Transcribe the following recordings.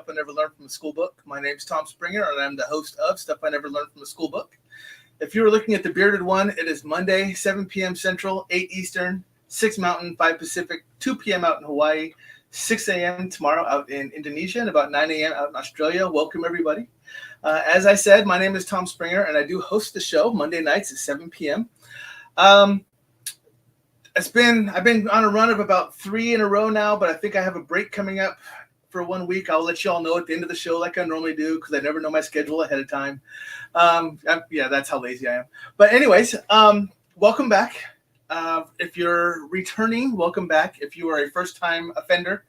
Stuff I Never Learned from a Schoolbook. My name's Tom Springer, and I'm the host of Stuff I Never Learned from a Schoolbook. If you were looking at the bearded one, it is Monday, 7 p.m. Central, 8 Eastern, 6 Mountain, 5 Pacific, 2 p.m. out in Hawaii, 6 a.m. tomorrow out in Indonesia, and about 9 a.m. out in Australia. Welcome, everybody. As I said, my name is Tom Springer, and I do host the show Monday nights at 7 p.m. I've been on a run of about 3 in a row now, but I think I have a break coming up for 1 week. I'll let you all know at the end of the show like I normally do because I never know my schedule ahead of time. That's how lazy I am. But anyways, welcome back. If you're returning, welcome back. If you are a first-time offender,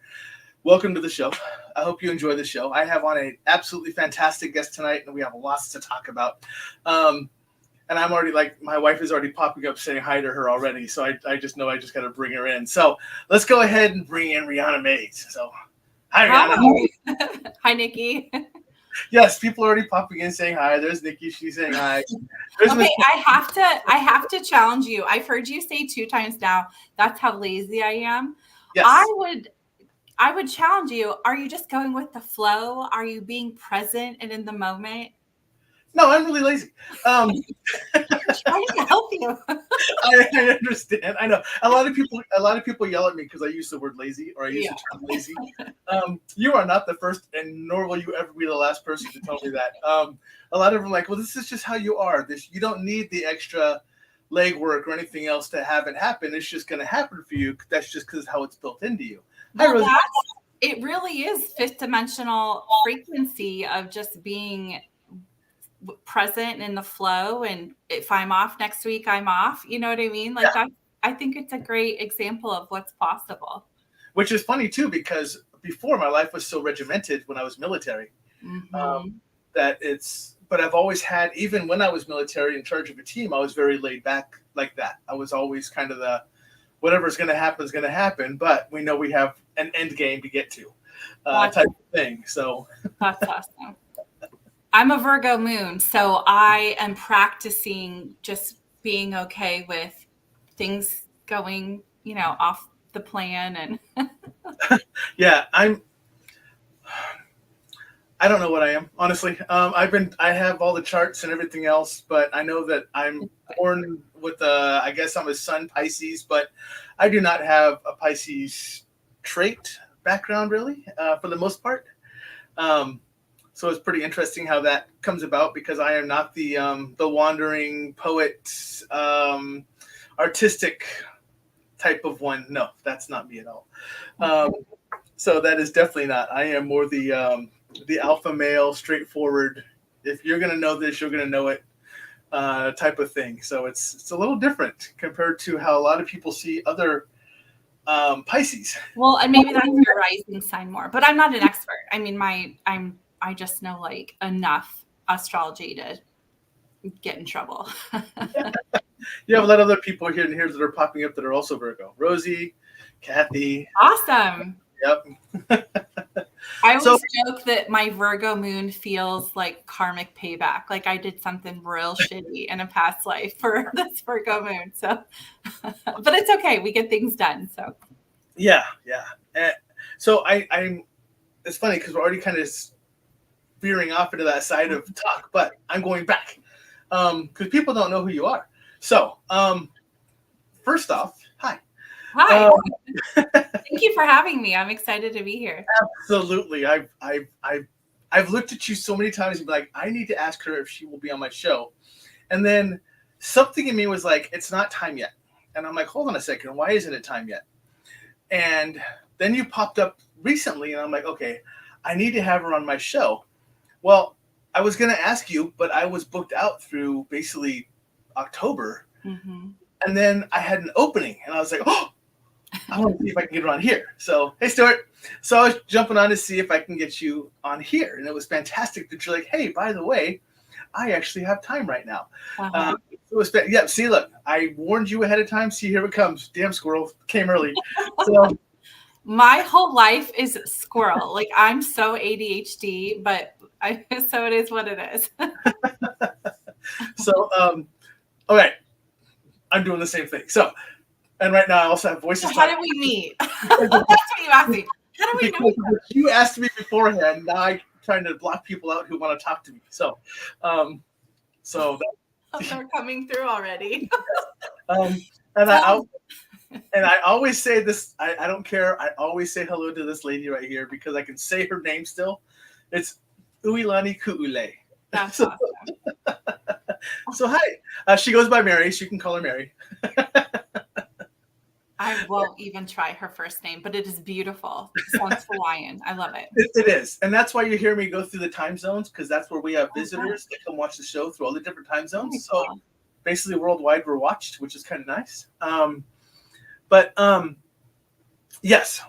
welcome to the show. I hope you enjoy the show. I have on an absolutely fantastic guest tonight, and we have lots to talk about. And I'm already my wife is already popping up saying hi to her already. So I just know I just got to bring her in. So let's go ahead and bring in Rhianna Mays. So hi, Rhianna. Hi, Nikki. Yes, people are already popping in saying hi. There's Nikki. She's saying hi. Okay, I have to challenge you. I've heard you say 2 times now. That's how lazy I am. Yes. I would challenge you. Are you just going with the flow? Are you being present and in the moment? No, I'm really lazy. I'm trying to help you. I understand. I know a lot of people yell at me because I use the word lazy or I use the term lazy. You are not the first, and nor will you ever be the last person to tell me that. A lot of them are like, well, this is just how you are. You don't need the extra legwork or anything else to have it happen. It's just going to happen for you. That's just because how it's built into you. Well, it really is 5th dimensional frequency of just being present in the flow, and if I'm off next week, I'm off. You know what I mean? I think it's a great example of what's possible. Which is funny too, because before my life was so regimented when I was military, but I've always had, even when I was military in charge of a team, I was very laid back like that. I was always kind of the whatever's going to happen is going to happen, but we know we have an end game to get to type of thing. So that's awesome. I'm a Virgo moon, so I am practicing just being okay with things going, off the plan. And yeah, I don't know what I am, honestly. I have all the charts and everything else, but I know that I'm born with I guess I'm a sun Pisces, but I do not have a Pisces trait background really, for the most part. So it's pretty interesting how that comes about because I am not the wandering poet, artistic type of one. No, that's not me at all. So that is definitely not. I am more the alpha male, straightforward. If you're gonna know this, you're gonna know it, type of thing. So it's a little different compared to how a lot of people see other Pisces. Well, and maybe that's your rising sign more, but I'm not an expert. I mean, I just know enough astrology to get in trouble. You have a lot of other people here that are popping up that are also Virgo. Rosie, Kathy. Awesome. Yep. I always joke that my Virgo moon feels like karmic payback. Like I did something real shitty in a past life for this Virgo moon. So, but it's okay. We get things done. So. Yeah. So I'm. It's funny because we're already kind of veering off into that side of talk, but I'm going back because people don't know who you are. So, first off, hi. Hi. Thank you for having me. I'm excited to be here. Absolutely. I've looked at you so many times and be like, I need to ask her if she will be on my show. And then something in me was like, it's not time yet. And I'm like, hold on a second. Why isn't it time yet? And then you popped up recently and I'm like, okay, I need to have her on my show. Well, I was going to ask you, but I was booked out through basically October. Mm-hmm. And then I had an opening and I was like, oh, I want to see if I can get her on here. So, hey, Stuart. So I was jumping on to see if I can get you on here. And it was fantastic that you're like, hey, by the way, I actually have time right now. It was, see, look, I warned you ahead of time. See, here it comes. Damn squirrel came early. So my whole life is squirrel. Like I'm so ADHD, but so it is what it is. So, all right. I'm doing the same thing. So, and right now I also have voices. So how did we meet? That's what you asked me. How do we know because each other? you asked me beforehand. Now I'm trying to block people out who want to talk to me. So, so They're coming through already. um, and I always say this. I don't care. I always say hello to this lady right here because I can say her name still. It's Uilani Kuule. That's So, awesome. so hi. She goes by Mary. So you can call her Mary. I won't even try her first name, but it is beautiful. It sounds Hawaiian. I love it. It is, and that's why you hear me go through the time zones because that's where we have visitors that come watch the show through all the different time zones. So basically, worldwide we're watched, which is kind of nice. But yes,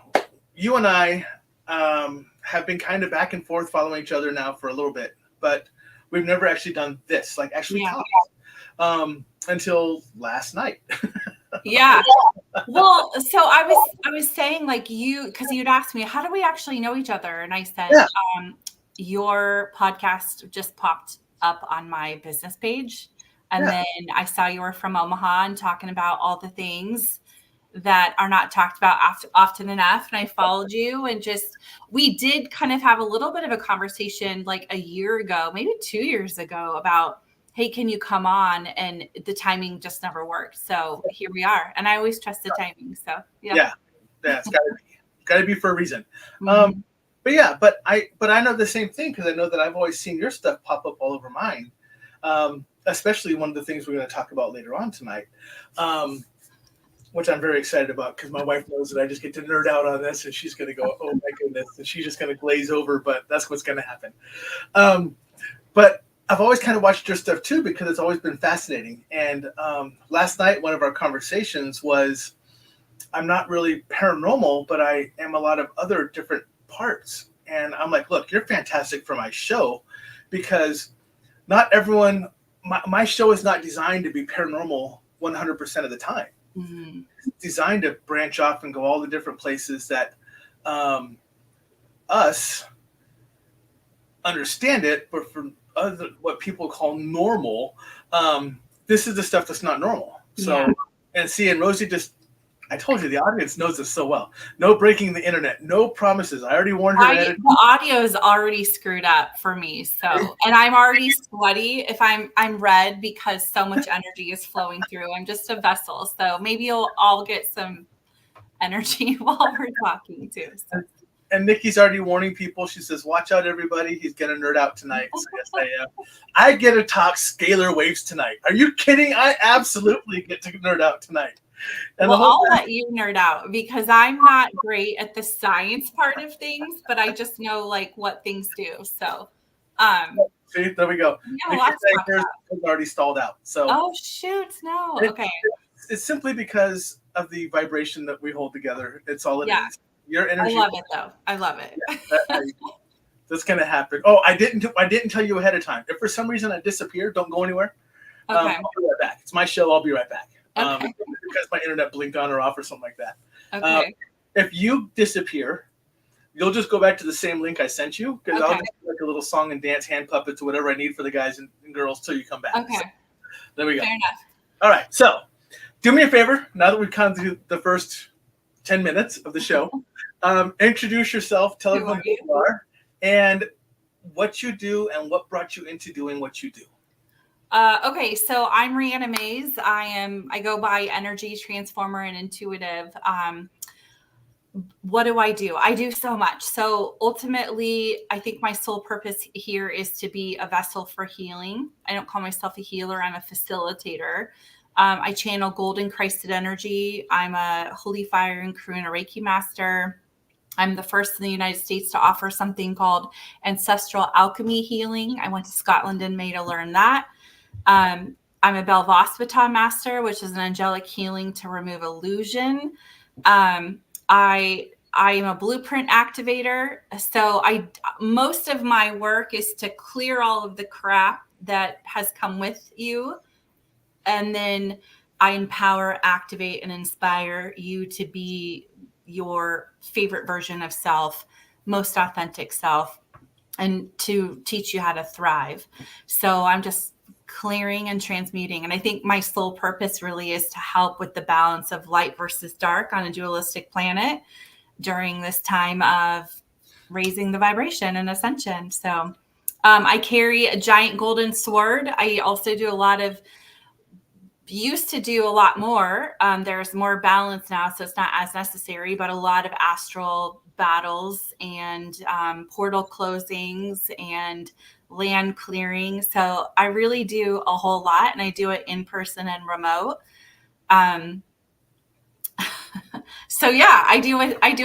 you and I have been kind of back and forth following each other now for a little bit, but we've never actually done this, like actually talk, until last night. Yeah. Well, so I was saying like because you'd asked me, how do we actually know each other? And I said, your podcast just popped up on my business page. And then I saw you were from Omaha and talking about all the things that are not talked about often enough. And I followed you and we did kind of have a little bit of a conversation like a year ago, maybe 2 years ago about, hey, can you come on? And the timing just never worked. So here we are. And I always trust the timing. So yeah, it's gotta be for a reason. But I know the same thing because I know that I've always seen your stuff pop up all over mine. Especially one of the things we're going to talk about later on tonight, which I'm very excited about because my wife knows that I just get to nerd out on this and she's going to go, oh my goodness, and she's just going to glaze over, but that's what's going to happen. But I've always kind of watched your stuff too because it's always been fascinating. And last night, one of our conversations was, I'm not really paranormal, but I am a lot of other different parts. And I'm like, look, you're fantastic for my show because not everyone, my show is not designed to be paranormal 100% of the time. It's designed to branch off and go all the different places that us understand it, but for other what people call normal, this is the stuff that's not normal. So, and Rosie I told you the audience knows this so well. No breaking the internet, no promises. I already warned her. The audio is already screwed up for me. So, and I'm already sweaty if I'm red because so much energy is flowing through. I'm just a vessel. So maybe I'll get some energy while we're talking too. So. And Nikki's already warning people. She says, watch out, everybody. He's going to nerd out tonight. So yes, I am. I get to talk scalar waves tonight. Are you kidding? I absolutely get to nerd out tonight. And I'll let you nerd out because I'm not great at the science part of things, but I just know like what things do. So, see, there we go. Yeah, Nikki's already stalled out. So, oh shoot, no, okay. It's simply because of the vibration that we hold together. It's all it is. Your energy. I love it though. I love it. That's gonna happen. Oh, I didn't tell you ahead of time. If for some reason I disappear, don't go anywhere. Okay. I'll be right back. It's my show. I'll be right back. Okay. Because my internet blinked on or off or something like that. Okay. If you disappear, you'll just go back to the same link I sent you because I'll just do like a little song and dance, hand puppets, or whatever I need for the guys and girls till you come back. Okay. So, there we go. Fair enough. All right. So do me a favor. Now that we've come through the first 10 minutes of the show, introduce yourself, tell everyone who you are, and what you do and what brought you into doing what you do. Okay, so I'm Rhianna Mays. I go by Energy Transformer and Intuitive. What do? I do so much. So ultimately, I think my sole purpose here is to be a vessel for healing. I don't call myself a healer. I'm a facilitator. I channel golden Christed energy. I'm a holy fire and Karuna Reiki master. I'm the first in the United States to offer something called ancestral alchemy healing. I went to Scotland and May to learn that. I'm a Belvospita master, which is an angelic healing to remove illusion. I am a blueprint activator. So most of my work is to clear all of the crap that has come with you. And then I empower, activate, and inspire you to be your favorite version of self, most authentic self, and to teach you how to thrive. So I'm just clearing and transmuting. And I think my sole purpose really is to help with the balance of light versus dark on a dualistic planet. during this time of raising the vibration and ascension. So I carry a giant golden sword. I also do a lot of, used to do a lot more. There's more balance now, so it's not as necessary, but a lot of astral battles and portal closings and land clearing. So I really do a whole lot, and I do it in person and remote. So yeah, I do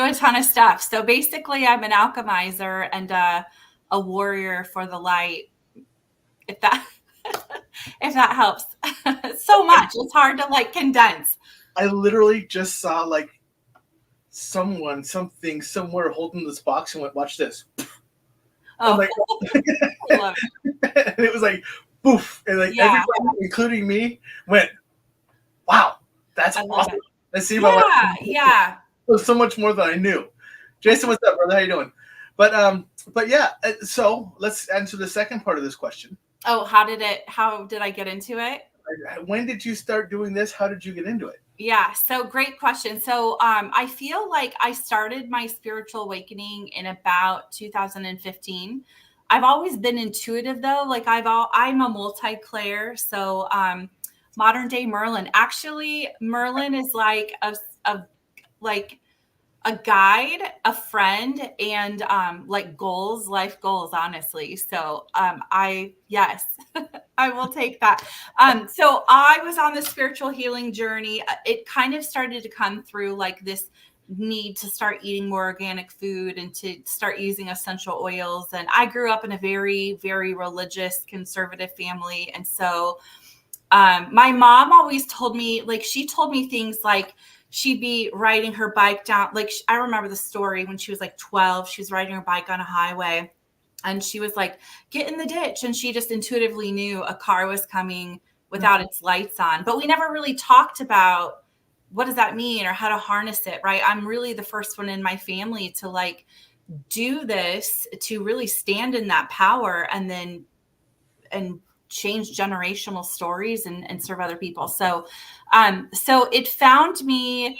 a ton of stuff. So basically, I'm an alchemizer and a warrior for the light. If that if that helps. So much. It's hard to like condense. I literally just saw like someone, something, somewhere holding this box and went, "Watch this." Oh, Like, I love it. and it was like, poof, and like Yeah. everybody, including me, went, "Wow, that's I love awesome." it. Let's see if Yeah. there's so much more than I knew. Jason, what's up, brother? How you doing? But yeah. So let's answer the second part of this question. Oh, how did I get into it? When did you start doing this? How did you get into it? Yeah, so great question. So I feel like I started my spiritual awakening in about 2015. I've always been intuitive though. Like I'm a multi-clair. So modern day Merlin. Actually, Merlin is like like a guide, a friend, and like goals, life goals, honestly. So yes, I will take that. So I was on the spiritual healing journey. It kind of started to come through like this need to start eating more organic food and to start using essential oils. And I grew up in a very, very religious, conservative family. And so my mom always told me, like, she told me things like, she'd be riding her bike down. Like, I remember the story when she was like 12, she was riding her bike on a highway and she was like, get in the ditch. And she just intuitively knew a car was coming without its lights on. But we never really talked about what does that mean or how to harness it, right? I'm really the first one in my family to like do this, to really stand in that power and change generational stories and serve other people. So it found me.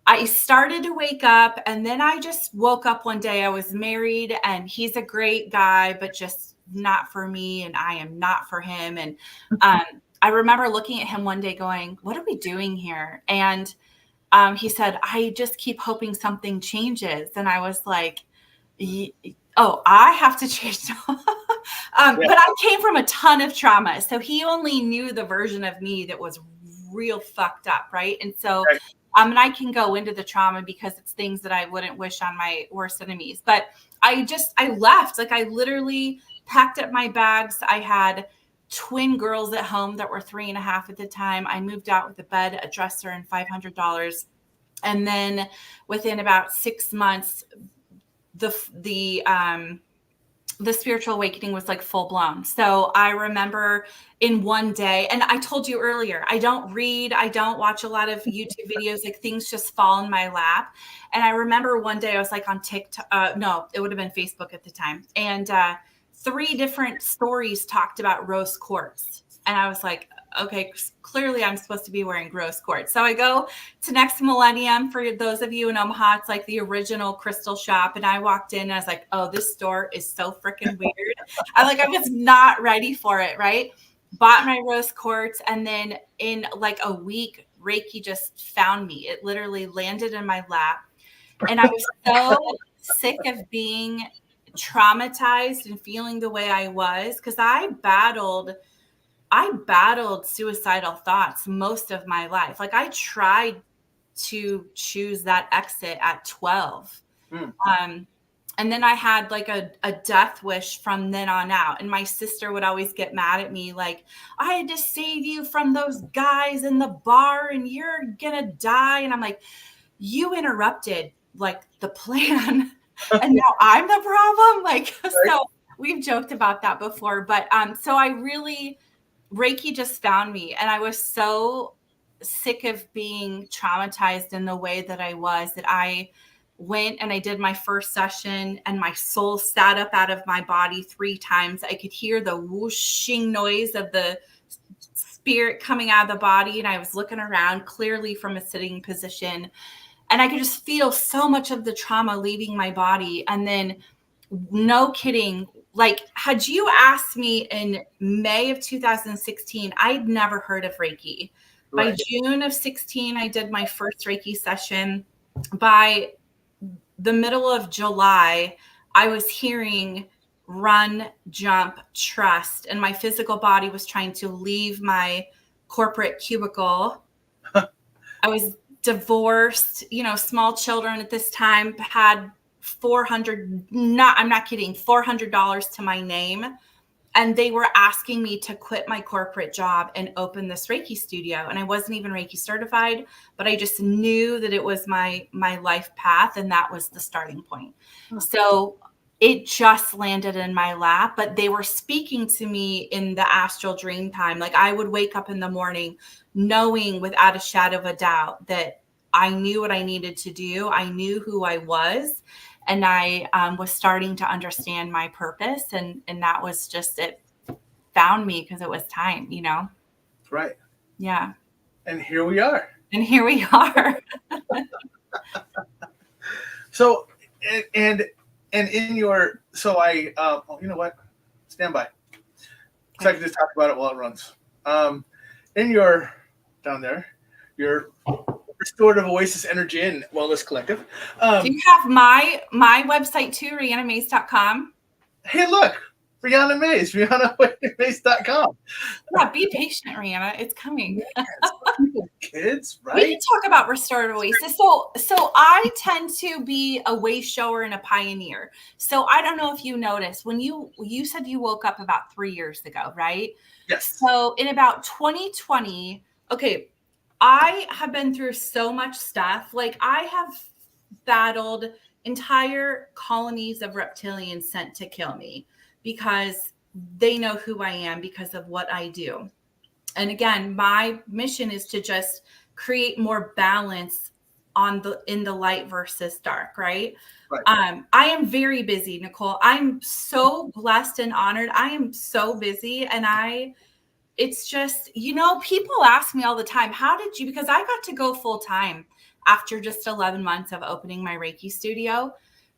I started to wake up and then I just woke up one day. I was married and he's a great guy, but just not for me. And I am not for him. And I remember looking at him one day going, what are we doing here? And he said, I just keep hoping something changes. And I was like, oh, I have to change. But I came from a ton of trauma. So he only knew the version of me that was real fucked up. Right. And so, and I can go into the trauma because it's things that I wouldn't wish on my worst enemies. But I left. Like I literally packed up my bags. I had twin girls at home that were 3.5 at the time. I moved out with a bed, a dresser, and $500. And then within about 6 months, the spiritual awakening was like full blown. So I remember in one day, and I told you earlier, I don't read, I don't watch a lot of YouTube videos, like things just fall in my lap. And I remember one day I was like on TikTok, no, it would have been Facebook at the time. And 3 different stories talked about rose quartz. And I was like, okay, clearly I'm supposed to be wearing rose quartz. So I go to Next Millennium. For those of you in Omaha, it's like the original crystal shop. And I walked in and I was like, oh, this store is so freaking weird. I was not ready for it, right? Bought my rose quartz. And then in like a week, Reiki just found me. It literally landed in my lap. And I was so sick of being traumatized and feeling the way I was because I battled suicidal thoughts most of my life. Like I tried to choose that exit at 12. And then I had like a death wish from then on out. And my sister would always get mad at me. Like, I had to save you from those guys in the bar and you're gonna die. And I'm like, you interrupted like the plan. And now I'm the problem. Like, so we've joked about that before. But so Reiki just found me, and I was so sick of being traumatized in the way that I was that I went and I did my first session and my soul sat up out of my body 3 times. I could hear the whooshing noise of the spirit coming out of the body. And I was looking around clearly from a sitting position. And I could just feel so much of the trauma leaving my body. And then, no kidding, like, had you asked me in May of 2016, I'd never heard of Reiki. By Right. June of 16, I did my first Reiki session. By the middle of July, I was hearing run, jump, trust, and my physical body was trying to leave my corporate cubicle. I was divorced, small children at this time, had I'm not kidding, $400 to my name. And they were asking me to quit my corporate job and open this Reiki studio. And I wasn't even Reiki certified, but I just knew that it was my life path. And that was the starting point. So it just landed in my lap, but they were speaking to me in the astral dream time. Like, I would wake up in the morning knowing without a shadow of a doubt that I knew what I needed to do. I knew who I was. And I was starting to understand my purpose. And that was just, it found me because it was time, Right. Yeah. And here we are. And here we are. So, and in your, so I, you know what? Stand by. So I can just talk about it while it runs. In your, down there, your Restorative Oasis Energy and Wellness Collective. Do you have my website too, rhiannamays.com? Hey, look, Rhianna Mays, rhiannamays.com. Yeah, be patient, Rhianna. It's coming. Kids, right? We can talk about Restorative Oasis. So I tend to be a way shower and a pioneer. So I don't know if you noticed when you said you woke up about 3 years ago, right? Yes. So in about 2020, okay, I have been through so much stuff. Like, I have battled entire colonies of reptilians sent to kill me because they know who I am because of what I do. And again, my mission is to just create more balance in the light versus dark, right? Right. I am very busy, Nicole. I'm so blessed and honored. I am so busy, and it's just, people ask me all the time, how did you, because I got to go full time after just 11 months of opening my Reiki studio.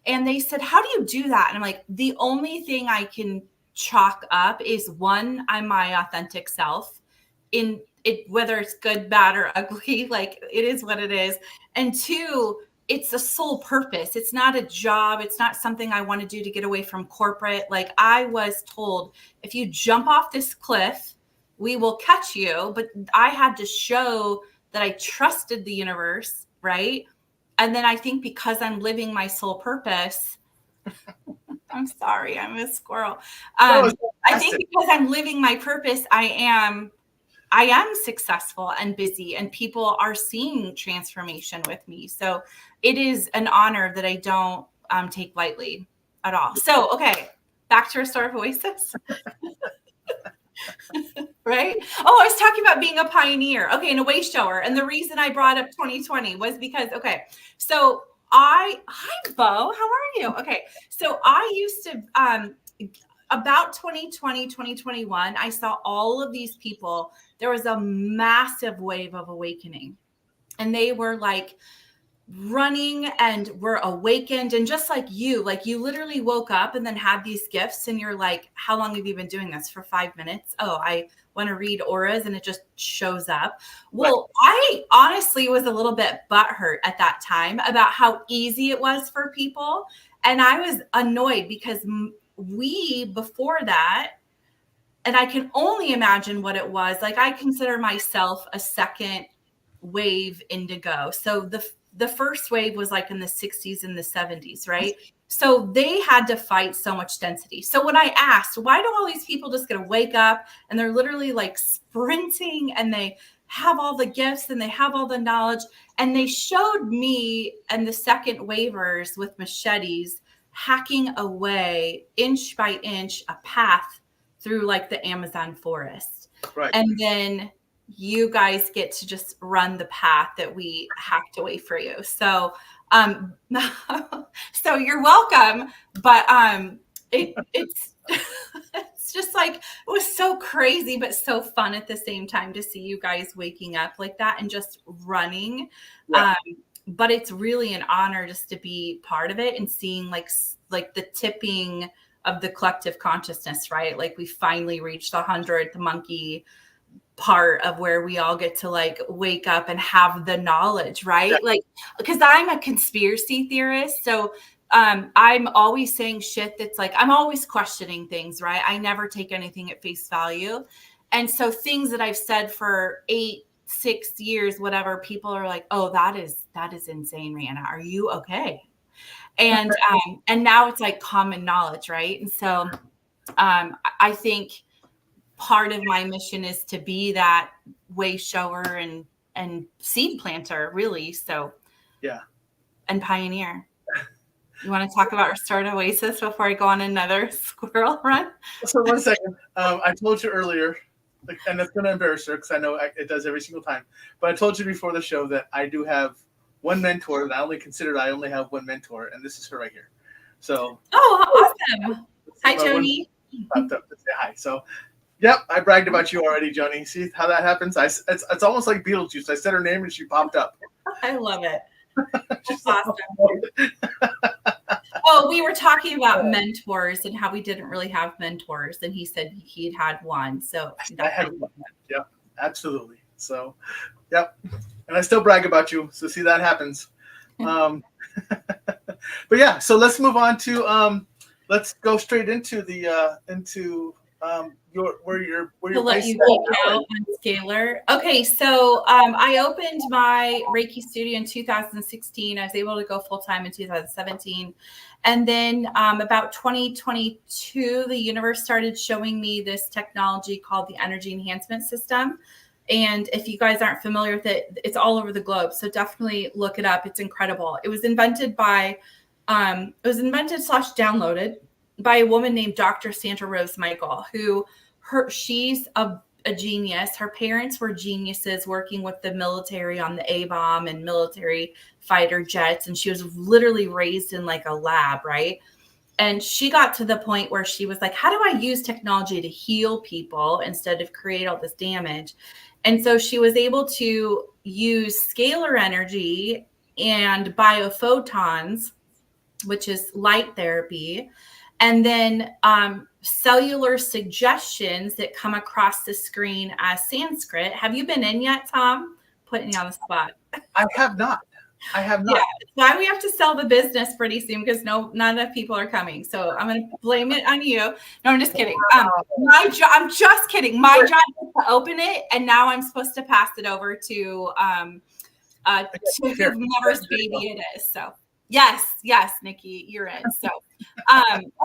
And they said, how do you do that? And I'm like, the only thing I can chalk up is, one, I'm my authentic self in it, whether it's good, bad, or ugly, like, it is what it is. And two, it's a sole purpose. It's not a job. It's not something I want to do to get away from corporate. Like, I was told, if you jump off this cliff, we will catch you. But I had to show that I trusted the universe, right? And then I think because I'm living my soul purpose, I'm sorry, I'm a squirrel. I think because I'm living my purpose, I am successful and busy, and people are seeing transformation with me. So it is an honor that I don't take lightly at all. So, okay, back to Restorative Oasis. Right? Oh, I was talking about being a pioneer. Okay, and a way shower. And the reason I brought up 2020 was because, okay, so hi, Bo, how are you? Okay, so I used to, about 2020, 2021, I saw all of these people. There was a massive wave of awakening, and they were like running and were awakened. And just like you literally woke up and then had these gifts, and you're like, how long have you been doing this? For 5 minutes? Oh, I want to read auras, and it just shows up. Well, right. I honestly was a little bit butthurt at that time about how easy it was for people. And I was annoyed because before that, and I can only imagine what it was like. I consider myself a second wave indigo. So the first wave was like in the 60s and the 70s, right? So they had to fight so much density. So when I asked, why do all these people just get to wake up and they're literally like sprinting, and they have all the gifts and they have all the knowledge, and they showed me and the second wavers with machetes hacking away inch by inch a path through like the Amazon forest. Right. And then you guys get to just run the path that we hacked away for you. So, so you're welcome. But it's it's just like, it was so crazy, but so fun at the same time to see you guys waking up like that and just running. Yeah. but it's really an honor just to be part of it and seeing like the tipping of the collective consciousness, right? Like we finally reached the 100th monkey part of where we all get to like wake up and have the knowledge, right? Yeah. Like, because I'm a conspiracy theorist. So I'm always saying shit that's like, I'm always questioning things, right? I never take anything at face value. And so things that I've said for 6 years, whatever, people are like, oh, that is insane, Rhianna. Are you okay? And now it's like common knowledge, right? And so I think part of my mission is to be that way shower and seed planter, really. So Yeah. And pioneer. You want to talk about Restored Oasis before I go on another squirrel run? So 1 second. I told you earlier, and it's going to embarrass her because I know it does every single time. But I told you before the show that I do have one mentor, and I only have one mentor, and this is her right here. So. Oh, awesome! Hi, Joni. Popped up to say hi. So, yep, I bragged about you already, Joni. See how that happens? It's almost like Beetlejuice. I said her name and she popped up. I love it. Awesome. Oh, we were talking about mentors and how we didn't really have mentors, and he said he'd had one. So I had one. Yep, absolutely. So, yep, and I still brag about you. So see that happens. But yeah, so let's move on to let's go straight into the where you're let you geek out on Scalar. Okay, so I opened my Reiki studio in 2016. I was able to go full time in 2017, and then about 2022, the universe started showing me this technology called the energy enhancement system. And if you guys aren't familiar with it, it's all over the globe. So definitely look it up. It's incredible. It was invented slash downloaded by a woman named Dr. Sandra Rose Michael, she's a genius. Her parents were geniuses working with the military on the A-bomb and military fighter jets. And she was literally raised in like a lab, right? And she got to the point where she was like, how do I use technology to heal people instead of create all this damage? And so she was able to use scalar energy and biophotons, which is light therapy, and then cellular suggestions that come across the screen as Sanskrit. Have you been in yet, Tom? Putting you on the spot. I have not. Yeah, that's why we have to sell the business pretty soon, because none enough people are coming. So I'm going to blame it on you. No, I'm just kidding. I'm just kidding. My job is to open it, and now I'm supposed to pass it over to whomever's baby it is. So yes, Nikki, you're in. So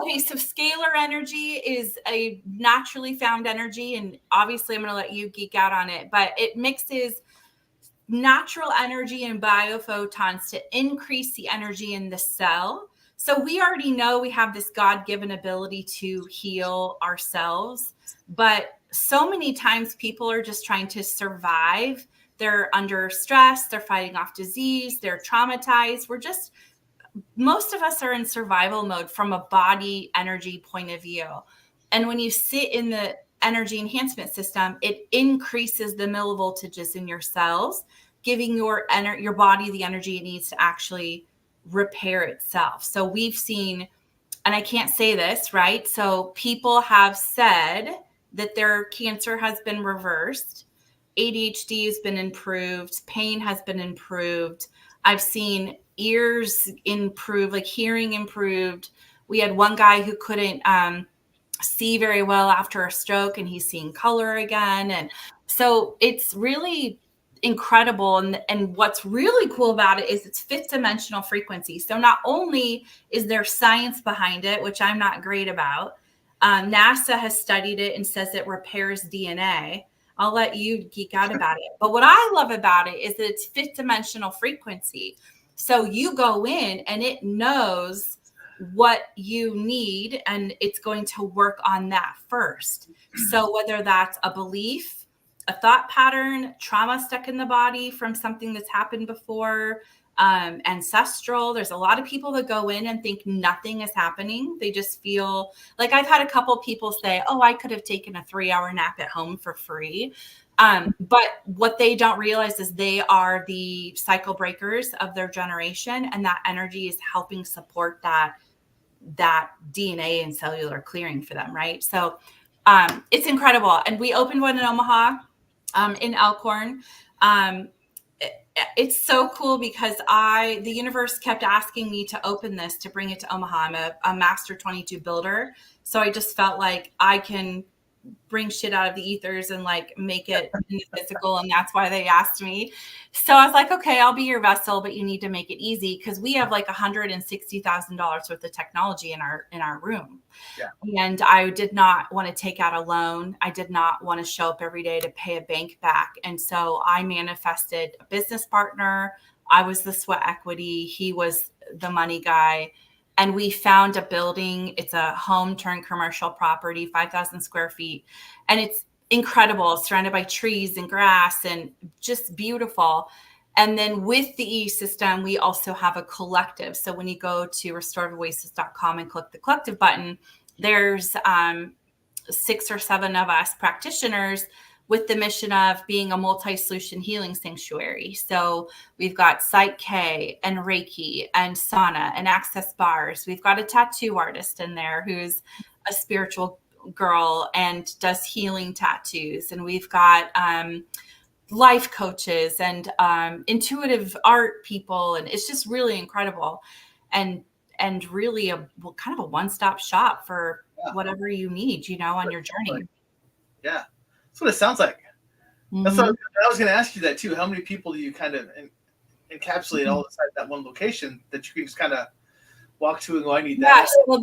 okay, so scalar energy is a naturally found energy, and obviously I'm going to let you geek out on it, but it mixes natural energy and biophotons to increase the energy in the cell. So we already know we have this God-given ability to heal ourselves, but so many times people are just trying to survive. They're under stress, they're fighting off disease, they're traumatized. Most of us are in survival mode from a body energy point of view. And when you sit in the energy enhancement system, it increases the millivoltages in your cells, giving your body the energy it needs to actually repair itself. So we've seen, and I can't say this, right? So people have said that their cancer has been reversed, ADHD has been improved, pain has been improved. I've seen ears improve, like hearing improved. We had one guy who couldn't see very well after a stroke, and he's seeing color again. And so it's really incredible. And what's really cool about it is it's fifth dimensional frequency. So not only is there science behind it, which I'm not great about, NASA has studied it and says it repairs DNA. I'll let you geek out about it. But what I love about it is that it's fifth dimensional frequency. So you go in and it knows what you need, and it's going to work on that first. So whether that's a belief, a thought pattern, trauma stuck in the body from something that's happened before, ancestral. There's a lot of people that go in and think nothing is happening. They just feel like, I've had a couple people say, oh, I could have taken a 3-hour nap at home for free. But what they don't realize is they are the cycle breakers of their generation, and that energy is helping support that DNA and cellular clearing for them, right? So it's incredible. And we opened one in Omaha, in Elkhorn. It's so cool because the universe kept asking me to open this, to bring it to Omaha. I'm a master 22 builder. So I just felt like I can bring shit out of the ethers and like make it in the physical. And that's why they asked me. So I was like, okay, I'll be your vessel, but you need to make it easy, because we have like $160,000 worth of technology in our room. Yeah. And I did not want to take out a loan. I did not want to show up every day to pay a bank back. And so I manifested a business partner. I was the sweat equity. He was the money guy. And we found a building. It's a home turned commercial property, 5,000 square feet. And it's incredible, surrounded by trees and grass and just beautiful. And then with the E system, we also have a collective. So when you go to restorativewastes.com and click the collective button, there's 6 or 7 of us practitioners with the mission of being a multi-solution healing sanctuary. So we've got Psych K and Reiki and sauna and access bars. We've got a tattoo artist in there who's a spiritual girl and does healing tattoos. And we've got life coaches and intuitive art people. And it's just really incredible. And really kind of a one-stop shop for whatever you need, on your journey. Yeah. That's what it sounds like. That's what I was going to ask you that too. How many people do you kind of encapsulate all inside that one location that you can just kind of walk to and go, I need that? Well,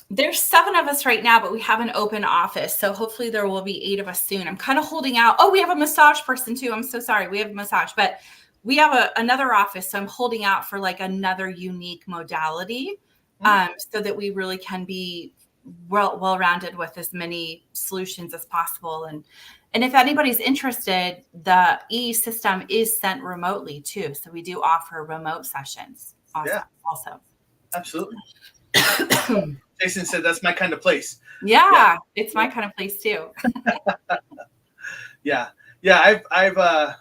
there's 7 of us right now, but we have an open office. So hopefully there will be 8 of us soon. I'm kind of holding out. Oh, we have a massage person too. I'm so sorry. We have a massage, but we have another office. So I'm holding out for like another unique modality, so that we really can be well-rounded with as many solutions as possible. And if anybody's interested, the E system is sent remotely too. So we do offer remote sessions also. Absolutely. Jason said that's my kind of place. Yeah. It's my kind of place too. Yeah. I've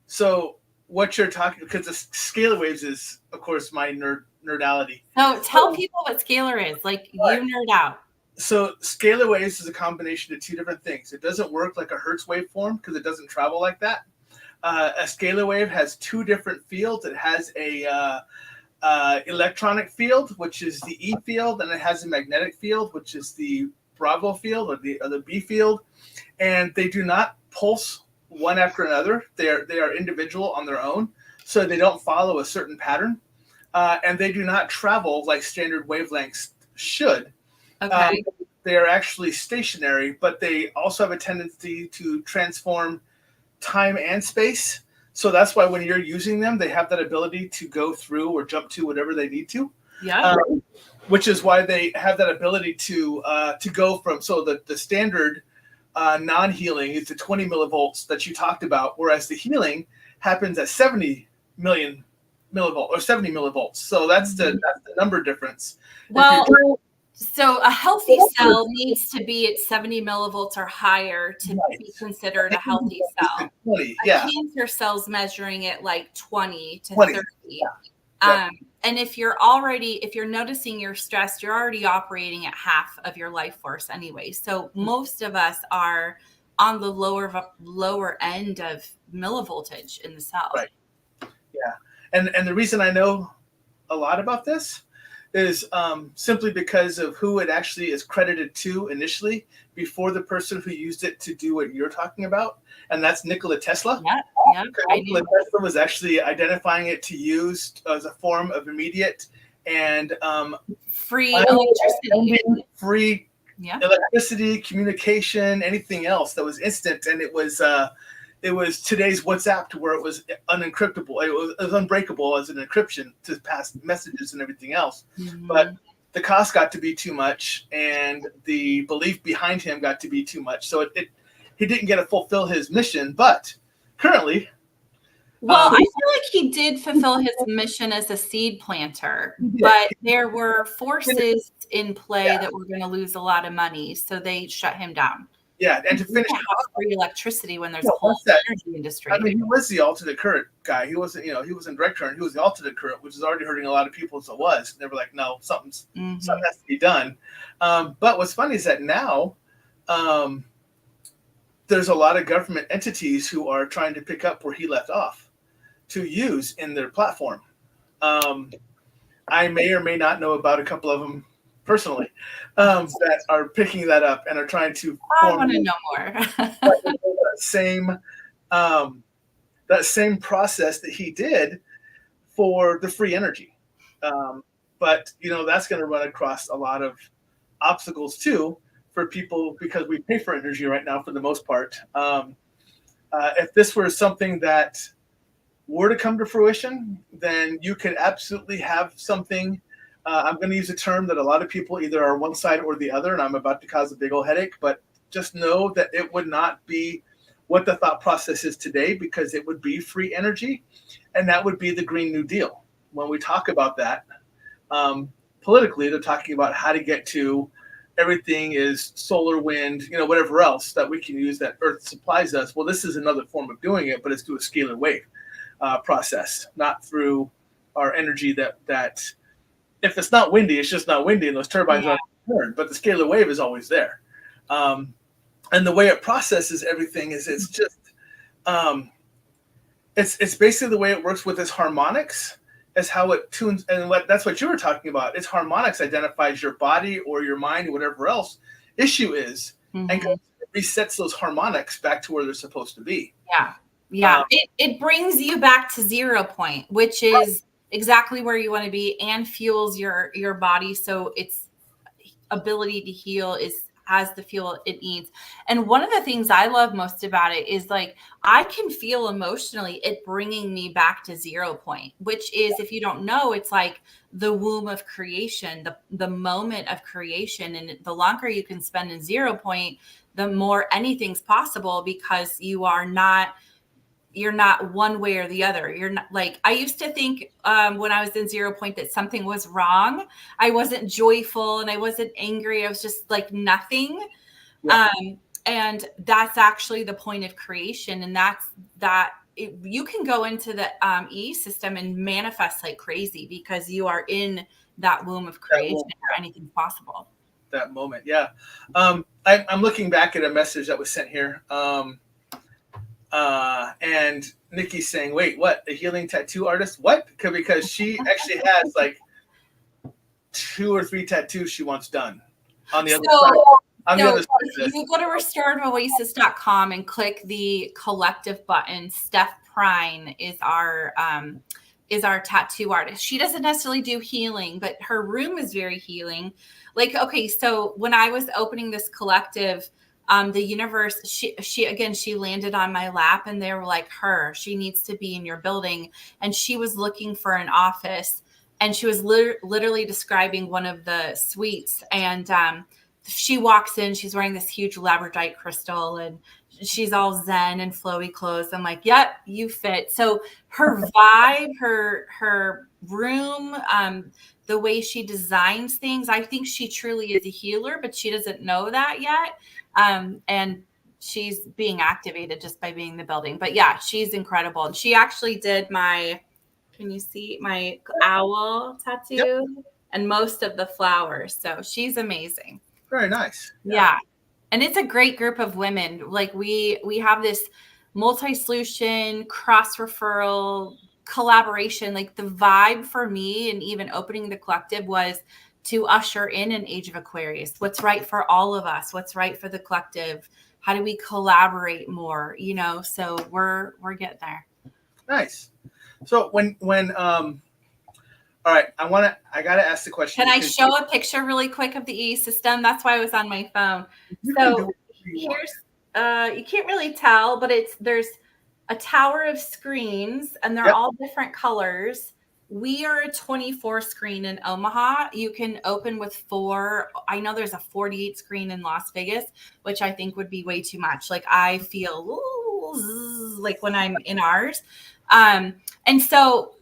so what you're talking, because the scalar waves is of course my nerdality. So tell people what scalar is. Like, you nerd out. So scalar waves is a combination of 2 different things. It doesn't work like a Hertz waveform because it doesn't travel like that. A scalar wave has 2 different fields. It has a electronic field, which is the E field, and it has a magnetic field, which is the Bravo field or the B field. And they do not pulse one after another. They are individual on their own, so they don't follow a certain pattern. And they do not travel like standard wavelengths should. Okay. They are actually stationary, but they also have a tendency to transform time and space. So that's why when you're using them, they have that ability to go through or jump to whatever they need to. Yeah. Which is why they have that ability to go from, so the standard non-healing is the 20 millivolts that you talked about, whereas the healing happens at 70 million millivolts or 70 millivolts. So that's the number difference. Well, so a healthy cell needs to be at 70 millivolts or higher to be considered a healthy cell. 20, a cancer cell's measuring it like 20 to 30. And if you're noticing you're stressed, you're already operating at half of your life force anyway. So most of us are on the lower end of millivoltage in the cell. Right. Yeah. And the reason I know a lot about this is simply because of who it actually is credited to initially before the person who used it to do what you're talking about. And that's Nikola Tesla. Yeah. Nikola Tesla was actually identifying it to use as a form of immediate and free electricity. Free electricity, communication, anything else that was instant. And it was today's WhatsApp, to where it was unencryptable. It was unbreakable as an encryption to pass messages and everything else. Mm-hmm. But the cost got to be too much, and the belief behind him got to be too much. So he didn't get to fulfill his mission. But currently, Well, I feel like he did fulfill his mission as a seed planter, but there were forces in play that were going to lose a lot of money, so they shut him down. Yeah, and to You finish can't it have off, free electricity when there's you a know, whole once that, energy I industry. mean, he was the alternate current guy. He wasn't, you know, he wasn't direct current. He was the alternate current, which is already hurting a lot of people. So it was. And they were like, no, something has to be done. But what's funny is that now um, there's a lot of government entities who are trying to pick up where he left off to use in their platform. Um, I may or may not know about a couple of them personally that are picking that up and are trying to I form want to know more. that same um, that same process that he did for the free energy. But you know that's going to run across a lot of obstacles too for people because we pay for energy right now for the most part. If this were something that were to come to fruition, then you could absolutely have something. I'm going to use a term that a lot of people either are one side or the other, and I'm about to cause a big old headache, but just know that it would not be what the thought process is today because it would be free energy, and that would be the Green New Deal. When we talk about that, politically, they're talking about how to get to everything is solar, wind, you know, whatever else that we can use that Earth supplies us. Well, this is another form of doing it, but it's through a scalar wave process, not through our energy that if it's not windy, it's just not windy, and those turbines aren't turned. But the scalar wave is always there, and the way it processes everything is it's just um, it's basically the way it works with its harmonics. Is how it tunes, and that's what you were talking about. Its harmonics identifies your body or your mind or whatever else issue is, and resets those harmonics back to where they're supposed to be. Yeah. It brings you back to 0 point, which is exactly where you want to be and fuels your body. So its ability to heal has the fuel it needs. And one of the things I love most about it is like, I can feel emotionally it bringing me back to 0 point, which is, if you don't know, it's like the womb of creation, the moment of creation. And the longer you can spend in 0 point, the more anything's possible because you're not one way or the other. You're not like, I used to think when I was in 0 point that something was wrong. I wasn't joyful and I wasn't angry. I was just like nothing. And that's actually the point of creation. And you can go into the E system and manifest like crazy because you are in that womb of creation where anything's possible. That moment. Yeah. I'm looking back at a message that was sent here. And Nikki's saying, wait, what? A healing tattoo artist? What? Because she actually has like 2 or 3 tattoos she wants done on the other side. If you go to restorateoasis.com and click the collective button, Steph Prine is our tattoo artist. She doesn't necessarily do healing, but her room is very healing. Like, okay, so when I was opening this collective, the universe, she landed on my lap and they were like, she needs to be in your building. And she was looking for an office and she was literally describing one of the suites. And she walks in, she's wearing this huge labradorite crystal and she's all zen and flowy clothes. I'm like, yep, you fit. So her vibe, her room, the way she designs things, I think she truly is a healer, but she doesn't know that yet. And she's being activated just by being in the building. But yeah, she's incredible. And she actually did can you see my owl tattoo and most of the flowers? So she's amazing. Very nice. Yeah. And it's a great group of women. Like we have this multi-solution, cross-referral, collaboration. Like the vibe for me and even opening the collective was to usher in an age of Aquarius. What's right for all of us? What's right for the collective? How do we collaborate more? So we're getting there. Nice. So when all right, I gotta ask the question. Can I show a picture really quick of the E system? That's why I was on my phone. So here's you can't really tell, but there's a tower of screens and they're all different colors. We are a 24 screen in Omaha. You can open with 4. I know there's a 48 screen in Las Vegas, which I think would be way too much. Like I feel like when I'm in ours. And so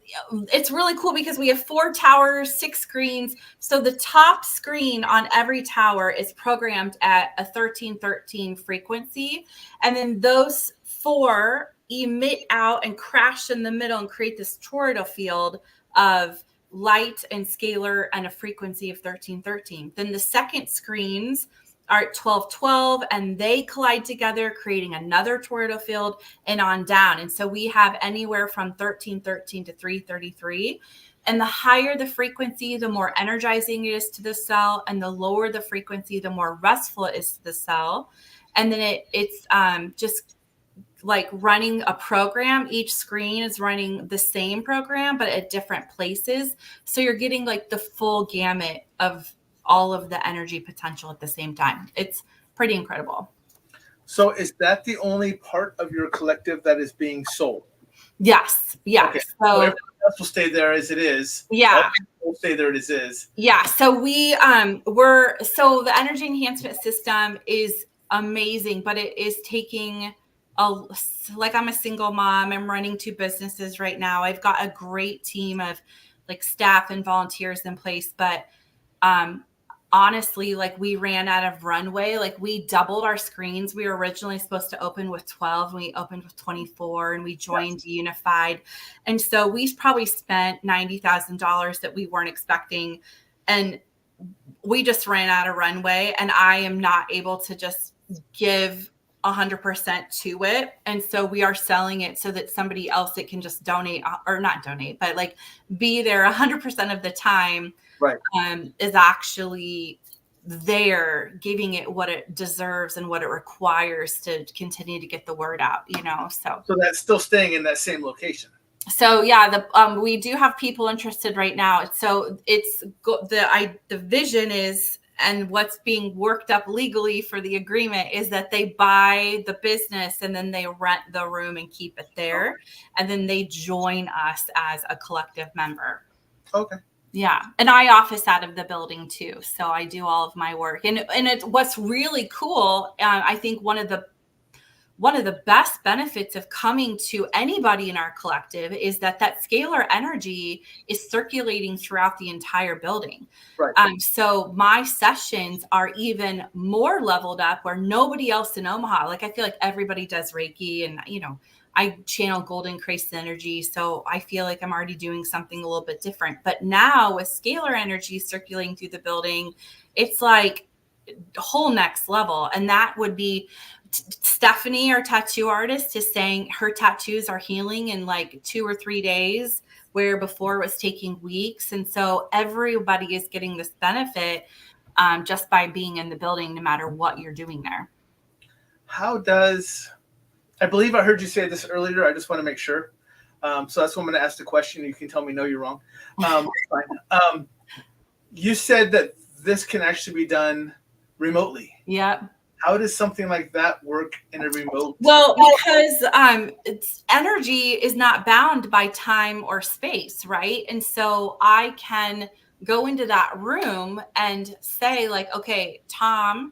it's really cool because we have 4 towers, 6 screens. So the top screen on every tower is programmed at a 1313 frequency. And then those 4 emit out and crash in the middle and create this toroidal field of light and scalar and a frequency of 1313. Then the second screens are at 1212 and they collide together, creating another toroidal field and on down. And so we have anywhere from 1313 to 333. And the higher the frequency, the more energizing it is to the cell. And the lower the frequency, the more restful it is to the cell. And then it's just like running a program. Each screen is running the same program, but at different places. So you're getting like the full gamut of all of the energy potential at the same time. It's pretty incredible. So is that the only part of your collective that is being sold? Yes. Yeah. Okay. So everyone else will stay there as it is. Yeah. Will stay there as it is. Yeah. So so the energy enhancement system is amazing, but it is taking like I'm a single mom. I'm running 2 businesses right now. I've got a great team of like staff and volunteers in place, but honestly, like we ran out of runway. Like we doubled our screens. We were originally supposed to open with 12 and we opened with 24 and we joined Unified. And so we probably spent $90,000 that we weren't expecting. And we just ran out of runway, and I am not able to just give 100% to it. And so we are selling it so that somebody else that can just donate, or not donate, but like be there 100% of the time, right, is actually there giving it what it deserves and what it requires to continue to get the word out, so that's still staying in that same location. So yeah, we do have people interested right now. So it's the vision is, and what's being worked up legally for the agreement is that they buy the business and then they rent the room and keep it there. And then they join us as a collective member. Okay. Yeah. And I office out of the building too. So I do all of my work. And what's really cool, I think one of the best benefits of coming to anybody in our collective is that scalar energy is circulating throughout the entire building. Right. So my sessions are even more leveled up where nobody else in Omaha, like I feel like everybody does Reiki and, I channel golden crystal energy. So I feel like I'm already doing something a little bit different. But now with scalar energy circulating through the building, it's like whole next level. And that would be Stephanie, our tattoo artist, is saying her tattoos are healing in like 2 or 3 days, where before it was taking weeks. And so everybody is getting this benefit just by being in the building, no matter what you're doing there. I believe I heard you say this earlier. I just want to make sure. So that's why I'm going to ask the question. You can tell me, no, you're wrong. Fine. You said that this can actually be done remotely. Yeah. How does something like that work in a remote? Well, because energy is not bound by time or space, right? And so I can go into that room and say like, okay, Tom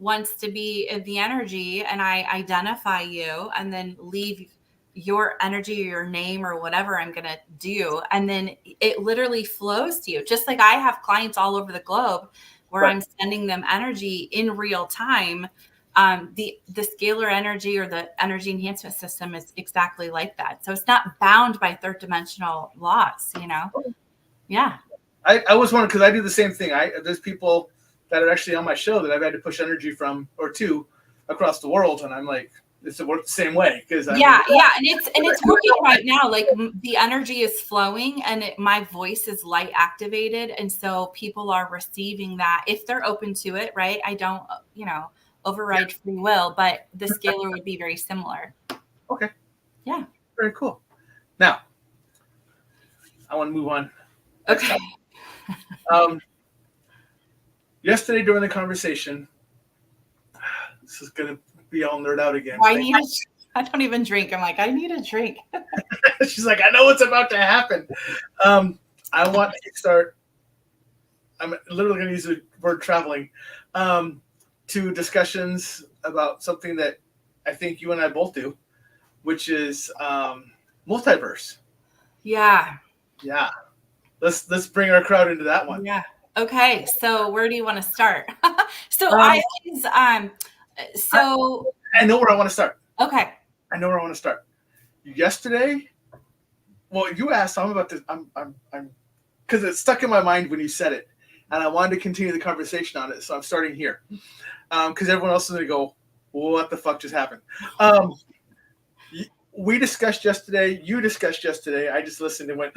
wants to be in the energy, and I identify you, and then leave your energy or your name or whatever I'm going to do. And then it literally flows to you. Just like I have clients all over the globe where I'm sending them energy in real time. The scalar energy or the energy enhancement system is exactly like that. So it's not bound by third dimensional laws, Yeah. I was wondering, because I do the same thing. There's people that are actually on my show that I've had to push energy from or to across the world, and I'm like, it's worked the same way because and it's working right now. Like the energy is flowing, and my voice is light activated, and so people are receiving that if they're open to it. Right? I don't, override free will, but the scalar would be very similar. Okay. Yeah. Very cool. Now, I want to move on. Okay. Yesterday during the conversation, this is going to be all nerd out again. I don't even drink. I'm like, I need a drink. She's like, I know what's about to happen. I want to start. I'm literally going to use the word traveling to discussions about something that I think you and I both do, which is multiverse. Yeah. Yeah. Let's bring our crowd into that one. Yeah. Okay. So where do you want to start? So Um, I always so I know where I want to start. okay. I know where I want to start. Yesterday, well, you asked. I'm about to. I'm because it stuck in my mind when you said it, and I wanted to continue the conversation on it. So I'm starting here, because everyone else is gonna go, "What the fuck just happened?" We discussed yesterday. You discussed yesterday. I just listened and went,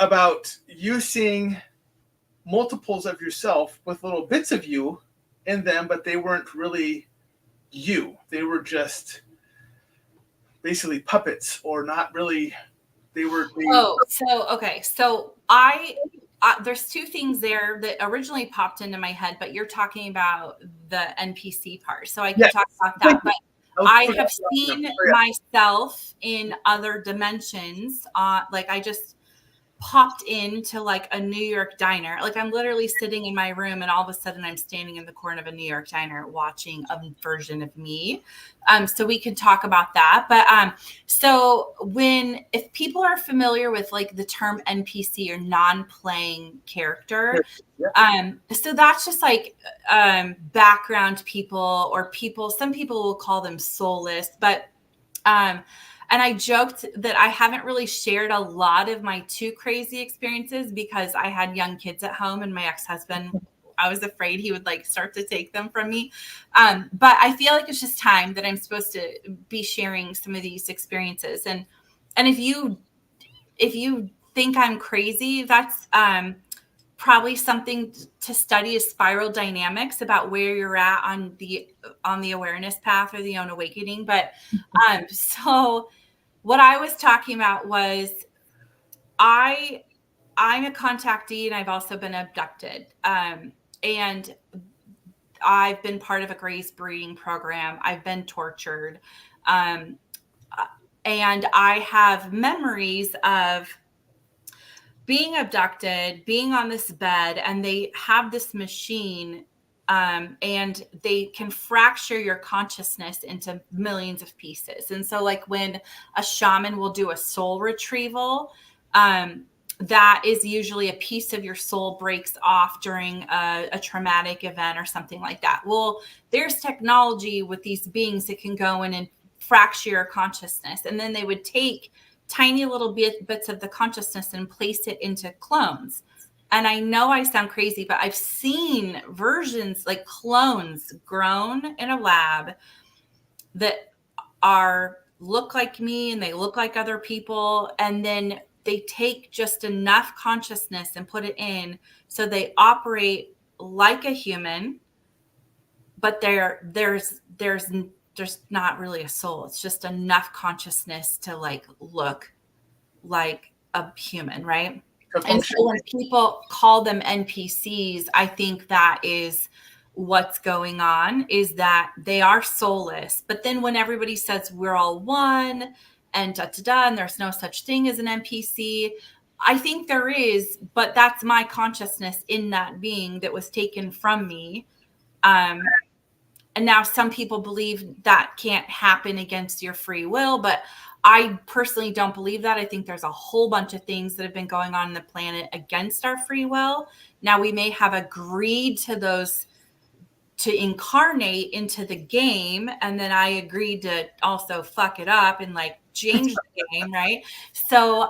about you seeing multiples of yourself with little bits of you in them, but they weren't really you. They were just basically puppets, or not really. They were. Okay. So I there's two things there that originally popped into my head, but you're talking about the NPC part. So I can Yes. talk about that. But I have seen Yeah. myself in other dimensions. Like I just popped into like a New York diner. Like I'm literally sitting in my room and all of a sudden I'm standing in the corner of a New York diner watching a version of me. So we can talk about that. But so if people are familiar with like the term NPC or non-playing character, so that's just like background people or people, some people will call them soulless, but and I joked that I haven't really shared a lot of my too crazy experiences because I had young kids at home and my ex-husband, I was afraid he would like start to take them from me. But I feel like it's just time that I'm supposed to be sharing some of these experiences. And if you think I'm crazy, that's probably something to study is spiral dynamics about where you're at on the awareness path or the own awakening. But so what I was talking about was I'm a contactee and I've also been abducted. And I've been part of a grace breeding program. I've been tortured. And I have memories of being abducted, being on this bed, and they have this machine and they can fracture your consciousness into millions of pieces. And so like when a shaman will do a soul retrieval, that is usually a piece of your soul breaks off during a traumatic event or something like that. Well, there's technology with these beings that can go in and fracture your consciousness. And then they would take tiny little bits of the consciousness and place it into clones. And I know I sound crazy, but I've seen versions like clones grown in a lab that look like me and they look like other people. And then they take just enough consciousness and put it in so they operate like a human, but there's not really a soul. It's just enough consciousness to like look like a human, right? And so when people call them NPCs, I think that is what's going on, is that they are soulless. But then when everybody says we're all one and da da da, and there's no such thing as an NPC, I think there is, but that's my consciousness in that being that was taken from me. And now some people believe that can't happen against your free will, but I personally don't believe that. I think there's a whole bunch of things that have been going on in the planet against our free will. Now we may have agreed to those to incarnate into the game, and then I agreed to also fuck it up and like change the game, right? So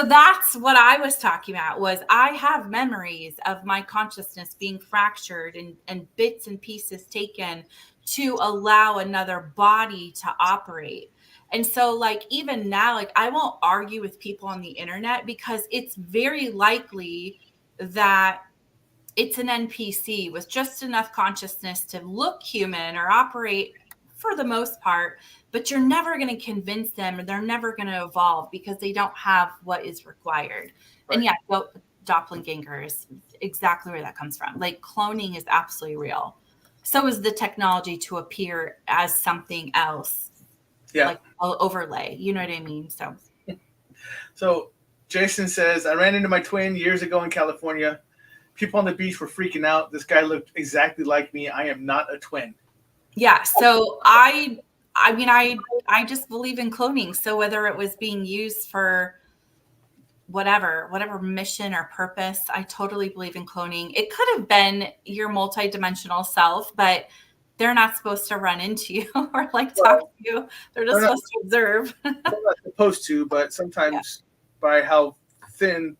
that's what I was talking about, was I have memories of my consciousness being fractured and bits and pieces taken to allow another body to operate. And so like even now, like I won't argue with people on the internet because it's very likely that it's an NPC with just enough consciousness to look human or operate for the most part, but you're never going to convince them, or they're never going to evolve because they don't have what is required. Right. And yeah, doppelganger is exactly where that comes from. Like cloning is absolutely real. So is the technology to appear as something else. Yeah. Like overlay, you know what I mean? So Jason says, I ran into my twin years ago in California. People on the beach were freaking out. This guy looked exactly like me. I am not a twin. Yeah. So I I mean, I just believe in cloning. So whether it was being used for whatever mission or purpose, I totally believe in cloning. It could have been your multidimensional self, but they're not supposed to run into you or like talk Well, to you. They're just they're not, supposed to observe. they're not supposed to, but Yeah. sometimes by how thin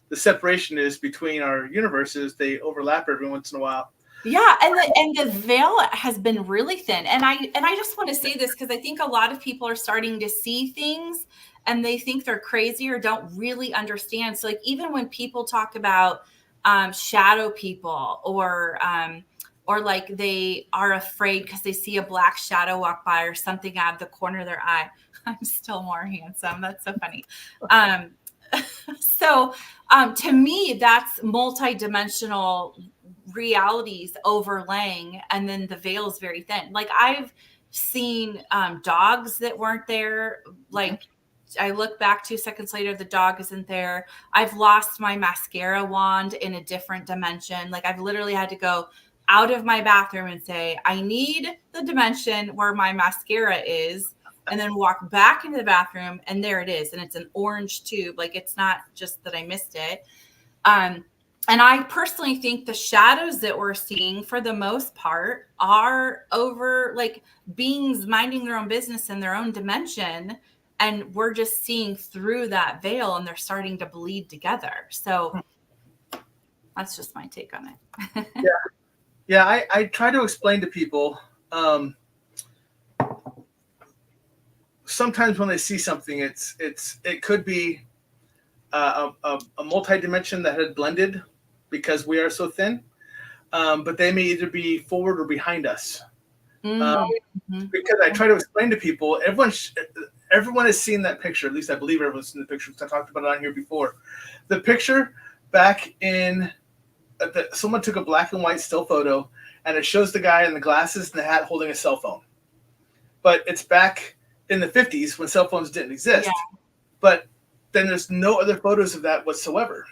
the separation is between our universes, they overlap every once in a while. Yeah, and the veil has been really thin. And I just want to say this because I think a lot of people are starting to see things and they think they're crazy or don't really understand. So like even when people talk about shadow people or like they are afraid because they see a black shadow walk by or something out of the corner of their eye. I'm still more handsome. That's so funny. Um, so to me, that's multidimensional realities overlaying, and then the veil is very thin. Like I've seen dogs that weren't there. Like I look back 2 seconds later, the dog isn't there. I've lost my mascara wand in a different dimension. Like I've literally had to go out of my bathroom and say, I need the dimension where my mascara is, and then walk back into the bathroom and there it is. And it's an orange tube. Like it's not just that I missed it. And I personally think the shadows that we're seeing for the most part are over like beings minding their own business in their own dimension. And we're just seeing through that veil and they're starting to bleed together. So that's just my take on it. Yeah, I try to explain to people. Sometimes when they see something, it could be a multi-dimension that had blended because we are so thin. But they may either be forward or behind us. Because I try to explain to people, everyone has seen that picture. At least I believe everyone's seen the picture because I talked about it on here before. The picture back in someone took a black and white still photo, and it shows the guy in the glasses and the hat holding a cell phone. But it's back in the 50s when cell phones didn't exist. Yeah. But then there's no other photos of that whatsoever.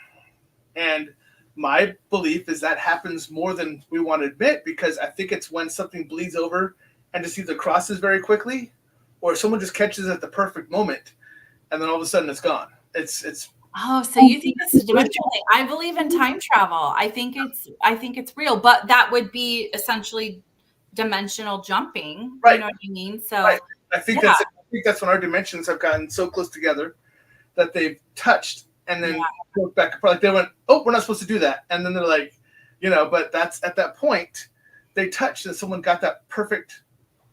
And my belief is that happens more than we want to admit, because I think it's when something bleeds over and just either crosses very quickly or someone just catches it at the perfect moment and then all of a sudden it's gone. It's Oh, so you think it's a dimensional thing? I believe in time travel. I think it's real, but that would be essentially dimensional jumping. right. You know what I mean? So Right. I think yeah. that's when our dimensions have gotten so close together that they've touched and then broke back. Like they went, oh, we're not supposed to do that, and then they're like, but that's at that point they touched and someone got that perfect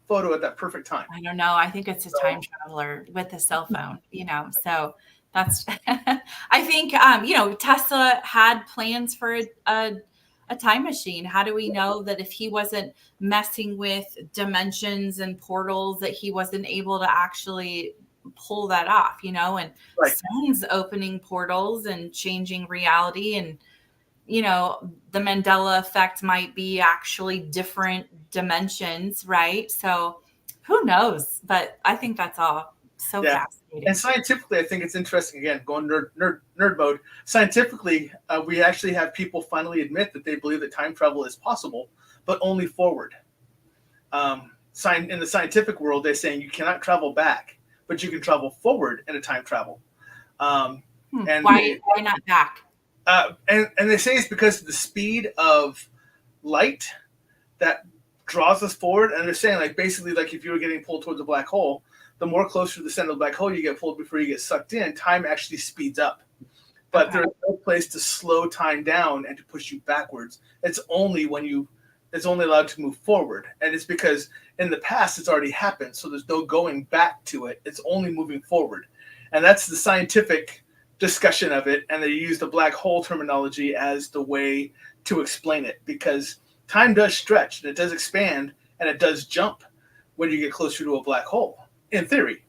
photo at that perfect time. I don't know. I think it's a time traveler with a cell phone, so that's, I think, Tesla had plans for a time machine. How do we know that if he wasn't messing with dimensions and portals that he wasn't able to actually pull that off, and Right. sun's opening portals and changing reality, and the Mandela effect might be actually different dimensions, right? So who knows? But I think that's all so fascinating. And scientifically, I think it's interesting. Again, going nerd mode. Scientifically, we actually have people finally admit that they believe that time travel is possible, but only forward. In the scientific world, they're saying you cannot travel back, but you can travel forward in a time travel. And why not back? And they say it's because of the speed of light that draws us forward. And they're saying, like, basically, like if you were getting pulled towards a black hole, the more closer to the center of the black hole you get pulled before you get sucked in, time actually speeds up. But there's no place to slow time down and to push you backwards. It's only it's only allowed to move forward. And it's because in the past it's already happened. So there's no going back to it. It's only moving forward. And that's the scientific discussion of it. And they use the black hole terminology as the way to explain it, because time does stretch and it does expand and it does jump when you get closer to a black hole. In theory,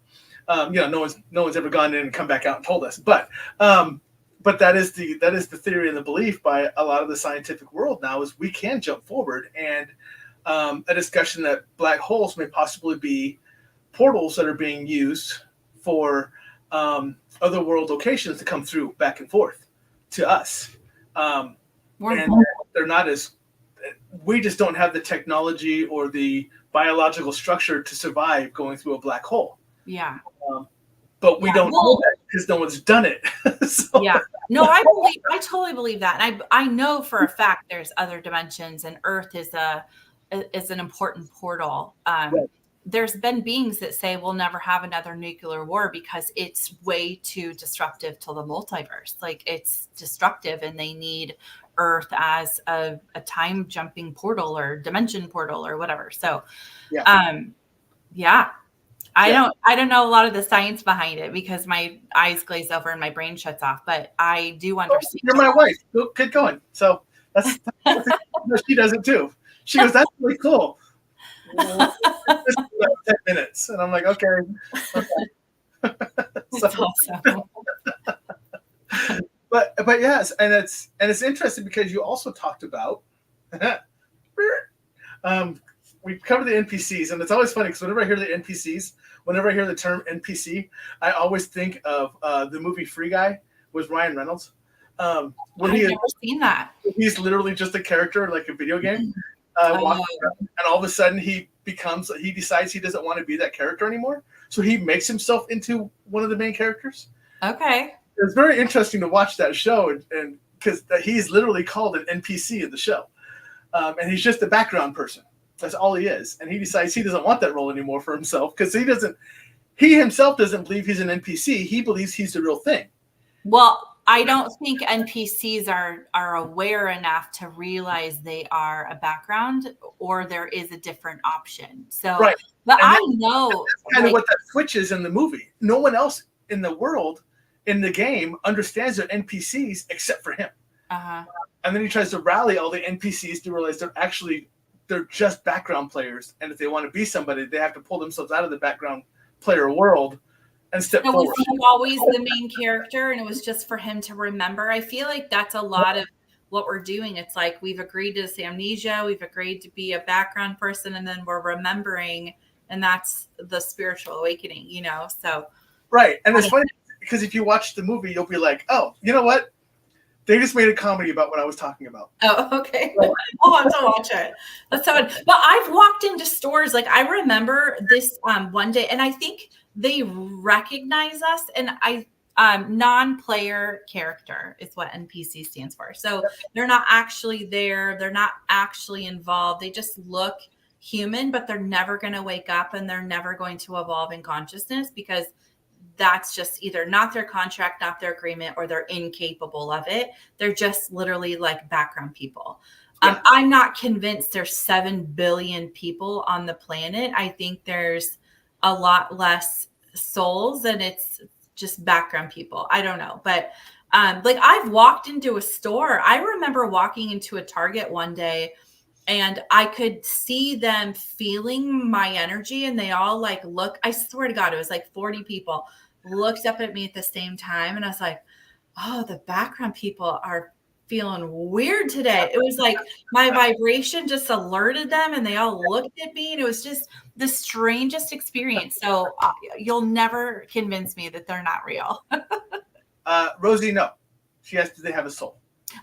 no one's ever gone in and come back out and told us, but that is the theory and the belief by a lot of the scientific world now, is we can jump forward. And a discussion that black holes may possibly be portals that are being used for other world locations to come through back and forth to us, and they're not as, we just don't have the technology or the biological structure to survive going through a black hole. Yeah. But we don't know that because no one's done it. So. Yeah. No, I totally believe that. And I know for a fact there's other dimensions, and Earth is an important portal. Right. There's been beings that say we'll never have another nuclear war because it's way too disruptive to the multiverse. Like, it's destructive, and they need Earth as a time jumping portal or dimension portal or whatever. So, yeah. I don't know a lot of the science behind it because my eyes glaze over and my brain shuts off, but I do understand. You're my wife. Get going. So that's she does it too. She goes, "That's really cool." Well, 10 minutes, and I'm like, okay. That's awesome. But yes, and it's interesting because you also talked about we covered the NPCs, and it's always funny because whenever I hear the NPCs, whenever I hear the term NPC, I always think of the movie Free Guy with Ryan Reynolds. I've never seen that. He's literally just a character, like a video game, walking around, and all of a sudden he decides he doesn't want to be that character anymore, so he makes himself into one of the main characters. Okay. It's very interesting to watch that show, and because he's literally called an NPC in the show, and he's just a background person. That's all he is, and he decides he doesn't want that role anymore for himself because he himself doesn't believe he's an NPC. He believes he's the real thing. Well, I don't think NPCs are aware enough to realize they are a background, or there is a different option. So, right. But I know that's kind of what that switch is in the movie. No one else in the world, in the game, understands they're NPCs except for him. And then he tries to rally all the NPCs to realize they're just background players, and if they want to be somebody, they have to pull themselves out of the background player world and step forward. Was he always the main character, and it was just for him to remember? I feel like that's a lot of what we're doing. It's like we've agreed to this amnesia, we've agreed to be a background person, and then we're remembering, and that's the spiritual awakening, So right, and it's funny because if you watch the movie, you'll be like, "Oh, you know what? They just made a comedy about what I was talking about." Oh, okay. I'll have to watch it. That's so fun. But I've walked into stores. Like, I remember this one day, and I think they recognize us. And non-player character is what NPC stands for. So they're not actually there. They're not actually involved. They just look human, but they're never going to wake up, and they're never going to evolve in consciousness because that's just either not their contract, not their agreement, or they're incapable of it. They're just literally like background people. Yeah. I'm not convinced there's 7 billion people on the planet. I think there's a lot less souls, and it's just background people. I don't know. But like, I've walked into a store. I remember walking into a Target one day, and I could see them feeling my energy, and they all like look, I swear to God, it was like 40 people looked up at me at the same time. And I was like, oh, the background people are feeling weird today. It was like my vibration just alerted them, and they all looked at me, and it was just the strangest experience. So you'll never convince me that they're not real. Rosie, no. She asked, do they have a soul?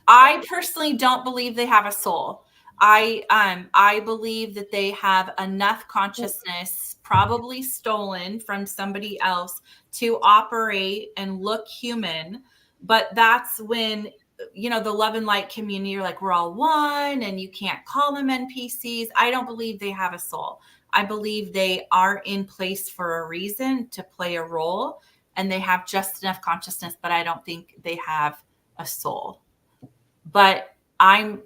I personally don't believe they have a soul. I believe that they have enough consciousness, probably stolen from somebody else, to operate and look human. But that's when, the love and light community, you're like, we're all one, and you can't call them NPCs. I don't believe they have a soul. I believe they are in place for a reason, to play a role, and they have just enough consciousness, but I don't think they have a soul. But I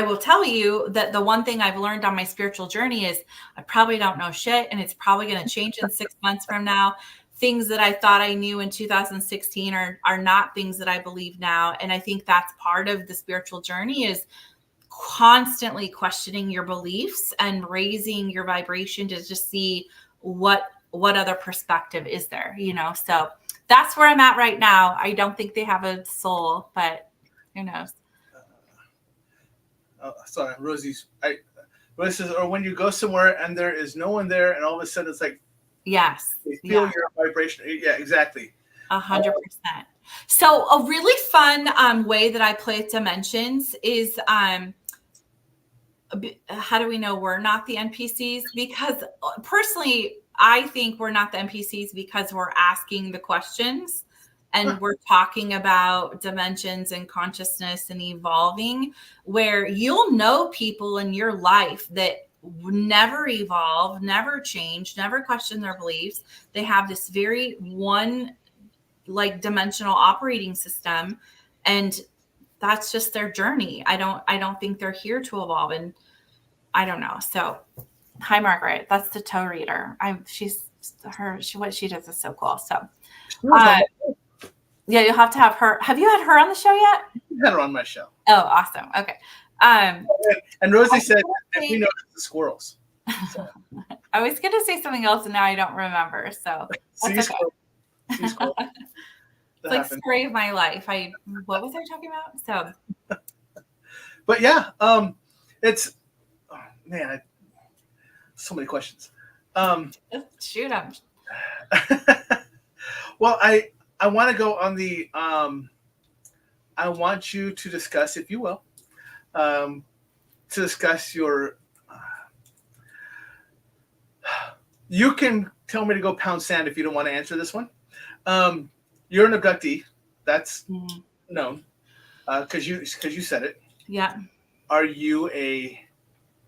will tell you that the one thing I've learned on my spiritual journey is I probably don't know shit, and it's probably going to change in 6 months from now. Things that I thought I knew in 2016 are not things that I believe now. And I think that's part of the spiritual journey, is constantly questioning your beliefs and raising your vibration to just see what other perspective is there, So that's where I'm at right now. I don't think they have a soul, but who knows? Sorry, Rosie says, or when you go somewhere and there is no one there, and all of a sudden it's like, yes, they feel your vibration. Yeah, exactly. 100%. So a really fun way that I play with dimensions is how do we know we're not the NPCs? Because personally, I think we're not the NPCs because we're asking the questions and we're talking about dimensions and consciousness and evolving, where you'll know people in your life that never evolve, never change, never question their beliefs. They have this very one like dimensional operating system, and that's just their journey. I don't think they're here to evolve, and I don't know. So hi Margaret, that's the toe reader. What she does is so cool. So yeah, you'll have to have her. Have you had her on the show yet? I had her on my show. Oh, awesome. Okay. And Rosie said that we know the squirrels. So. I was going to say something else and now I don't remember. So that's okay. It's like story of my life. What was I talking about? So, but yeah, it's man, so many questions. Shoot them. Well, I want to go on the. I want you to discuss, if you will, to discuss your. You can tell me to go pound sand if you don't want to answer this one. You're an abductee. That's known because you said it. Yeah. Are you a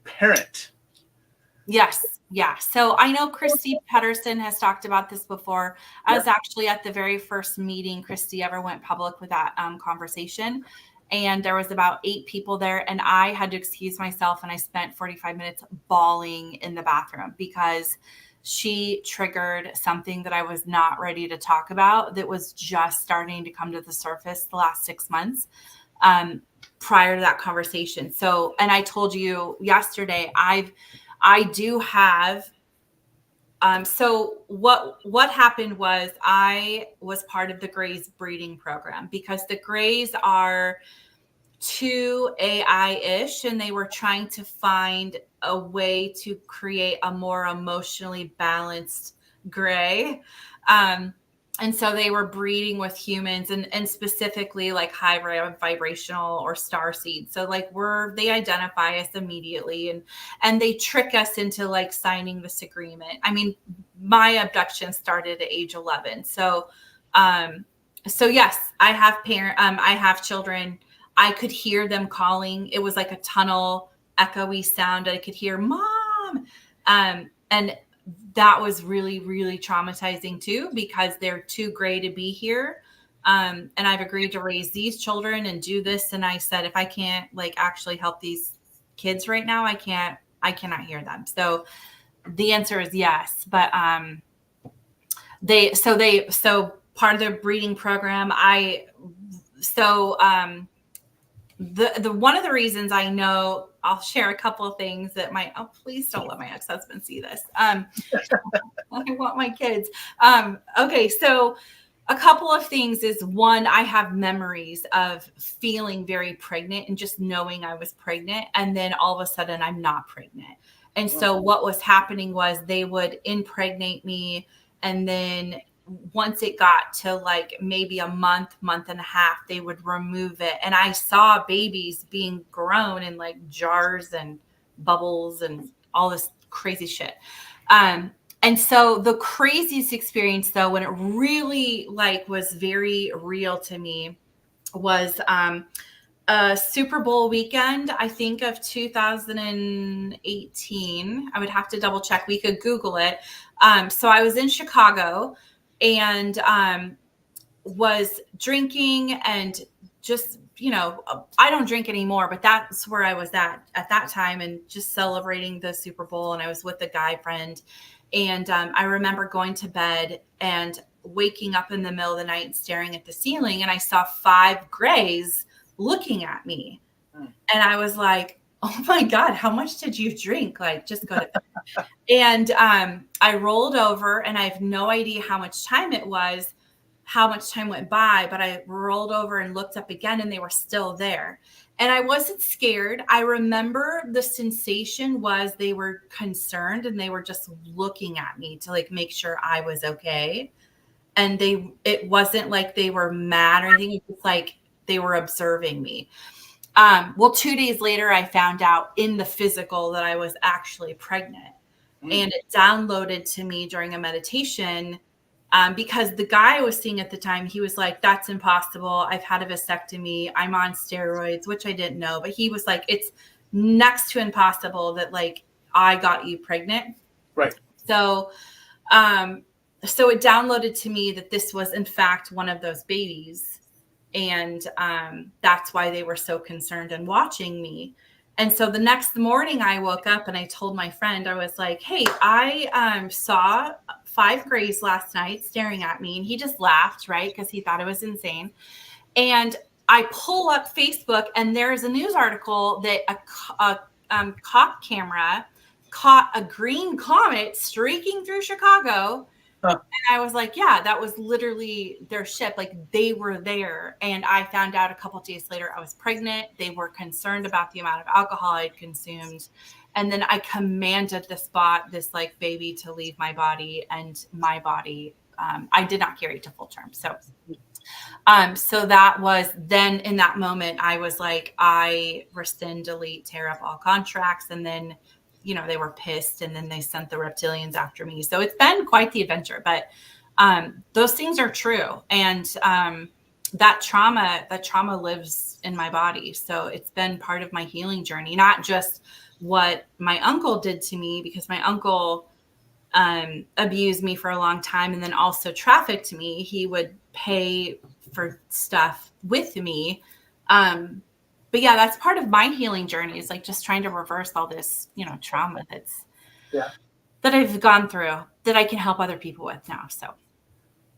parent? Yes. Yeah. So I know Christy Pedersen has talked about this before. I was actually at the very first meeting Christy ever went public with that conversation. And there was about 8 people there. And I had to excuse myself. And I spent 45 minutes bawling in the bathroom because she triggered something that I was not ready to talk about that was just starting to come to the surface the last 6 months. Prior to that conversation. So, and I told you yesterday, I do have, so what happened was I was part of the Greys breeding program because the Greys are too AI-ish and they were trying to find a way to create a more emotionally balanced Grey. And so they were breeding with humans and specifically like high vibrational or star seeds. So like they identify us immediately and they trick us into like signing this agreement. I mean, my abduction started at age 11. So yes, I have children. I could hear them calling. It was like a tunnel echoey sound. I could hear mom. And that was really, really traumatizing too, because they're too gray to be here. And I've agreed to raise these children and do this. And I said, if I can't like actually help these kids right now, I cannot hear them. So the answer is yes. But, so part of the breeding program, the one of the reasons I know, I'll share a couple of things that please don't let my ex-husband see this. I want my kids. Okay. So a couple of things is one, I have memories of feeling very pregnant and just knowing I was pregnant. And then all of a sudden I'm not pregnant. And so what was happening was they would impregnate me. And then once it got to like maybe a month and a half, they would remove it. And I saw babies being grown in like jars and bubbles and all this crazy shit. And so the craziest experience though, when it really like was very real to me was, a Super Bowl weekend, I think of 2018. I would have to double check. We could Google it. So I was in Chicago and was drinking and just, I don't drink anymore, but that's where I was at that time and just celebrating the Super Bowl. And I was with a guy friend. And I remember going to bed and waking up in the middle of the night and staring at the ceiling. And I saw 5 Greys looking at me. And I was like, oh my God, how much did you drink? Like, just go to bed. And I rolled over and I have no idea how much time it was, how much time went by, but I rolled over and looked up again and they were still there. And I wasn't scared. I remember the sensation was they were concerned and they were just looking at me to like make sure I was okay. And it wasn't like they were mad or anything. It was like they were observing me. Well, 2 days later, I found out in the physical that I was actually pregnant. And it downloaded to me during a meditation, because the guy I was seeing at the time, he was like, that's impossible. I've had a vasectomy. I'm on steroids, which I didn't know. But he was like, it's next to impossible that like I got you pregnant. Right. So, so it downloaded to me that this was in fact one of those babies. And that's why they were so concerned and watching me. And so the next morning I woke up and I told my friend, I was like, hey, I saw 5 grays last night staring at me. And he just laughed, right? Because he thought it was insane. And I pull up Facebook and there's a news article that a cop camera caught a green comet streaking through Chicago. Huh. And I was like, yeah, that was literally their ship. Like they were there. And I found out a couple of days later I was pregnant. They were concerned about the amount of alcohol I'd consumed. And then I commanded this like baby to leave my body, and my body, I did not carry to full term. So that was then in that moment, I was like, I rescind, delete, tear up all contracts. And then, they were pissed and then they sent the reptilians after me. So it's been quite the adventure, but those things are true. And that trauma lives in my body. So it's been part of my healing journey, not just what my uncle did to me, because my uncle abused me for a long time and then also trafficked me. He would pay for stuff with me. But yeah, that's part of my healing journey, is like just trying to reverse all this, trauma that I've gone through that I can help other people with now. So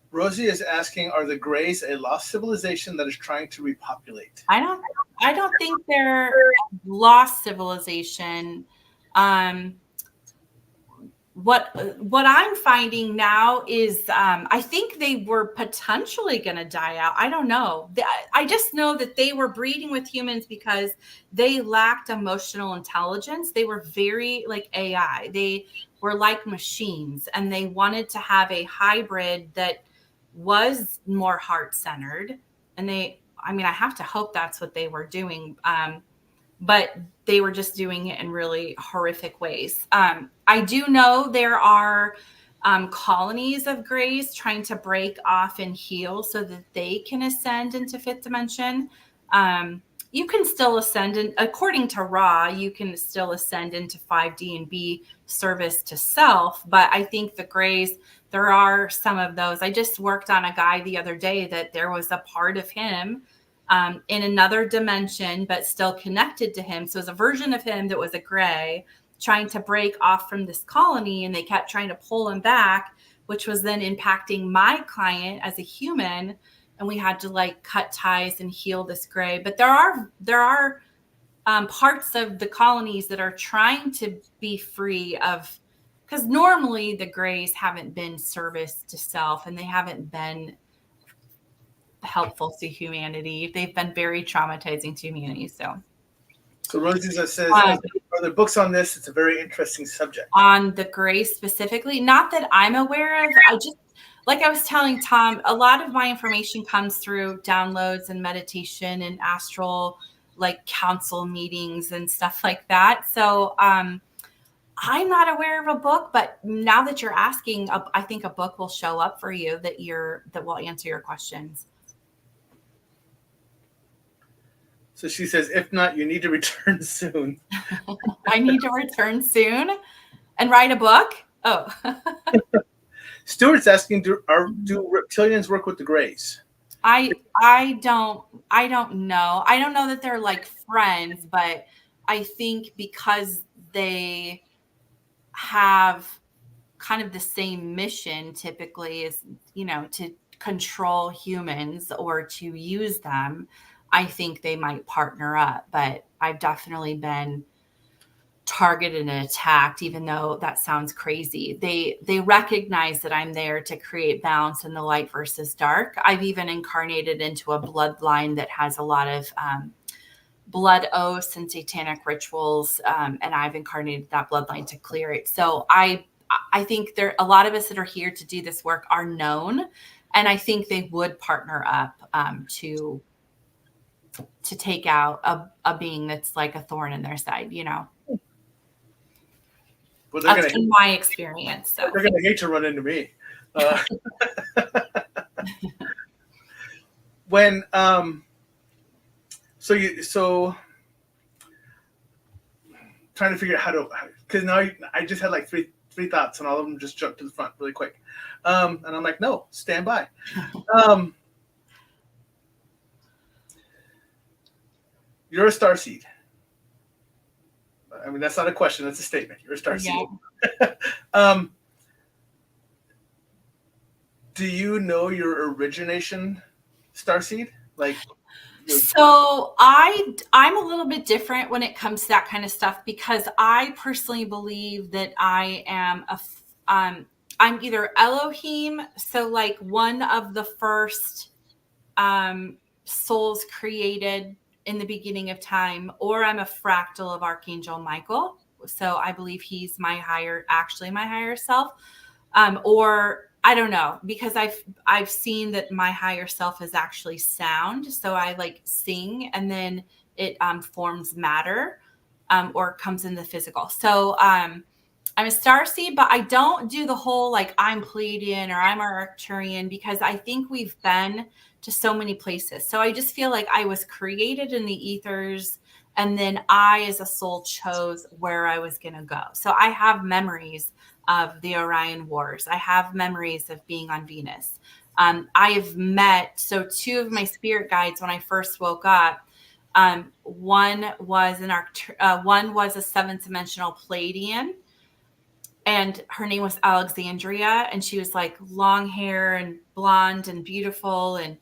Rosie is asking, are the Greys a lost civilization that is trying to repopulate? I don't think they're a lost civilization. What I'm finding now is I think they were potentially going to die out. I don't know. I just know that they were breeding with humans because they lacked emotional intelligence. They were very like AI. They were like machines, and they wanted to have a hybrid that was more heart-centered. And I have to hope that's what they were doing. But they were just doing it in really horrific ways. I do know there are colonies of Greys trying to break off and heal so that they can ascend into fifth dimension. You can still ascend, and according to Ra, you can still ascend into 5D and be service to self. But I think the Greys, there are some of those. I just worked on a guy the other day that there was a part of him in another dimension, but still connected to him. So it's a version of him that was a Gray trying to break off from this colony, and they kept trying to pull him back, which was then impacting my client as a human. And we had to like cut ties and heal this Gray. But there are parts of the colonies that are trying to be free of, because normally the Greys haven't been service to self, and they haven't been helpful to humanity. They've been very traumatizing to humanity. So Rosie says, are there books on this? It's a very interesting subject. On the Grey specifically, not that I'm aware of. I just, like I was telling Tom, a lot of my information comes through downloads and meditation and astral like council meetings and stuff like that. So I'm not aware of a book, but now that you're asking, I think a book will show up for you that will answer your questions. So she says, if not, you need to return soon. I need to return soon and write a book? Oh. Stuart's asking, do reptilians work with the Greys? I don't know. I don't know that they're like friends, but I think because they have kind of the same mission typically is, to control humans or to use them, I think they might partner up. But I've definitely been targeted and attacked, even though that sounds crazy. They recognize that I'm there to create balance in the light versus dark. I've even incarnated into a bloodline that has a lot of blood oaths and satanic rituals, and I've incarnated that bloodline to clear it. So I think there a lot of us that are here to do this work are known, and I think they would partner up to to take out a being that's like a thorn in their side, you know. But they're That's gonna been my experience. So they're gonna hate to run into me. Uh, when so trying to figure out how to, because now I just had like three thoughts and all of them just jumped to the front really quick, and I'm like, no, stand by. You're a starseed. I mean, that's not a question, that's a statement. You're a starseed. yeah. Do you know your origination starseed? Like, So I'm a little bit different when it comes to that kind of stuff because I personally believe that I am I'm either Elohim, so like one of the first souls created in the beginning of time, or I'm a fractal of Archangel Michael. So I believe he's actually my higher self. Or I don't know, because I've seen that my higher self is actually sound. So I like sing and then it forms matter or comes in the physical. So I'm a starseed, but I don't do the whole like I'm Pleiadian or I'm Arcturian because I think we've been to so many places. So I just feel like I was created in the ethers and then I as a soul chose where I was going to go. So I have memories of the Orion Wars. I have memories of being on Venus. I have met, so two of my spirit guides when I first woke up, one was a seventh dimensional Pleiadian, and her name was Alexandria, and she was like long hair and blonde and beautiful and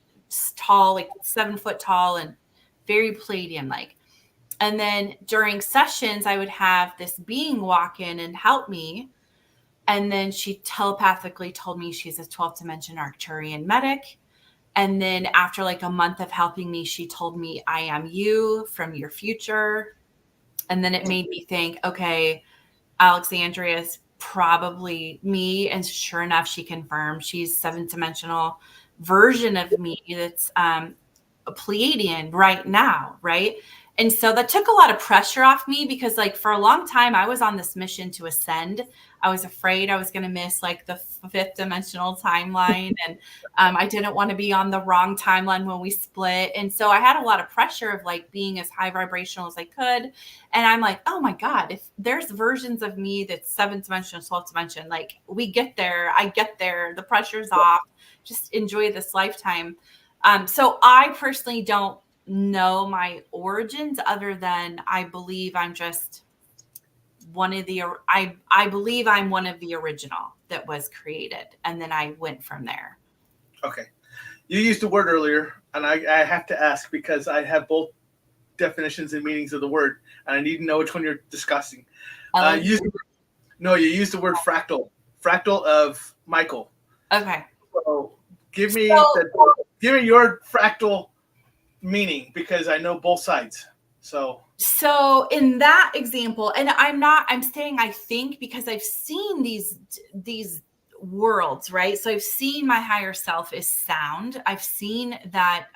tall, like 7 foot tall and very Pleiadian like. And then during sessions, I would have this being walk in and help me. And then she telepathically told me she's a 12th dimension Arcturian medic. And then after like a month of helping me, she told me, I am you from your future. And then it made me think, okay, Alexandria's probably me. And sure enough, she confirmed she's 7th dimensional version of me that's a Pleiadian right now, right? And so that took a lot of pressure off me because like for a long time I was on this mission to ascend. I was afraid I was going to miss like the 5th dimensional timeline, and I didn't want to be on the wrong timeline when we split. And so I had a lot of pressure of like being as high vibrational as I could. And I'm like, oh my God, if there's versions of me that's 7th dimension, 12th dimension, like we get there, I get there, the pressure's off, just enjoy this lifetime. So I personally don't know my origins other than I believe I'm just one of the, I believe I'm one of the original that was created. And then I went from there. Okay. You used the word earlier, and I have to ask because I have both definitions and meanings of the word, and I need to know which one you're discussing. You used the word fractal. Fractal of Michael. Okay. So give me your fractal meaning because I know both sides. So in that example, and I'm saying I think because I've seen these worlds, right? So I've seen my higher self is sound. I've seen that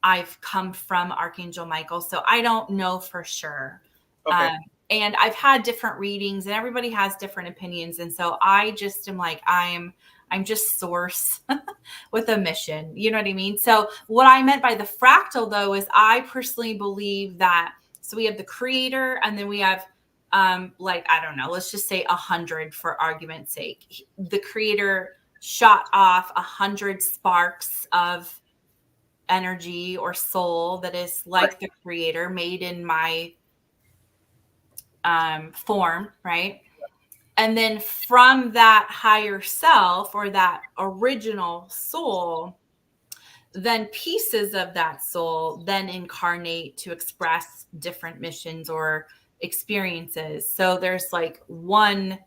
I've come from Archangel Michael. So I don't know for sure. Okay. And I've had different readings and everybody has different opinions. And so I just am like, I'm just source with a mission. You know what I mean? So what I meant by the fractal though, is I personally believe that, so we have the creator and then we have like, I don't know, let's just say 100 for argument's sake. The creator shot off 100 sparks of energy or soul that is like right. The creator made in my form, right? And then from that higher self or that original soul, then pieces of that soul then incarnate to express different missions or experiences. So there's like one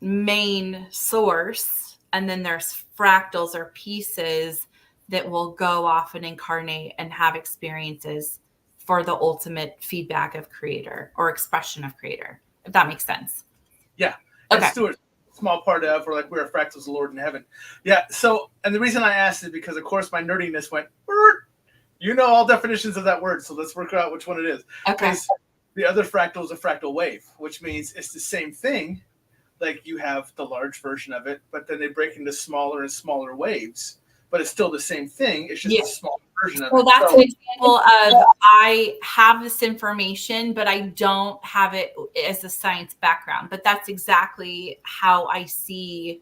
main source, and then there's fractals or pieces that will go off and incarnate and have experiences for the ultimate feedback of creator or expression of creator, if that makes sense. Yeah. Okay. And Stuart, small part of, or like we're a fractals of the Lord in heaven. Yeah. So, and the reason I asked is because, of course, my nerdiness went, You know all definitions of that word, so let's work out which one it is. Okay. Because the other fractal is a fractal wave, which means it's the same thing. Like you have the large version of it, but then they break into smaller and smaller waves. But it's still the same thing. It's just Yeah. a small version of Well, it. that's So an example of I have this information, but I don't have it as a science background. But that's exactly how I see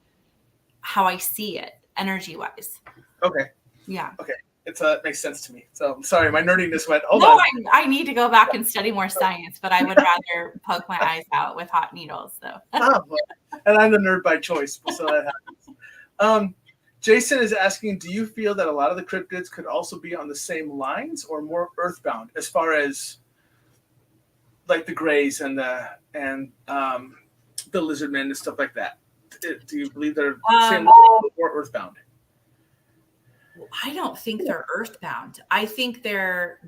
it energy wise. okay, Yeah. okay, it makes sense to me. So I'm sorry, my nerdiness went. Hold No, on. I need to go back and study more science, but I would rather poke my eyes out with hot needles. So And I'm the nerd by choice, so that happens. Jason is asking, do you feel that a lot of the cryptids could also be on the same lines or more earthbound as far as like the Greys and the lizard men and stuff like that? Do you believe they're the same or earthbound? I don't think they're earthbound. I think they're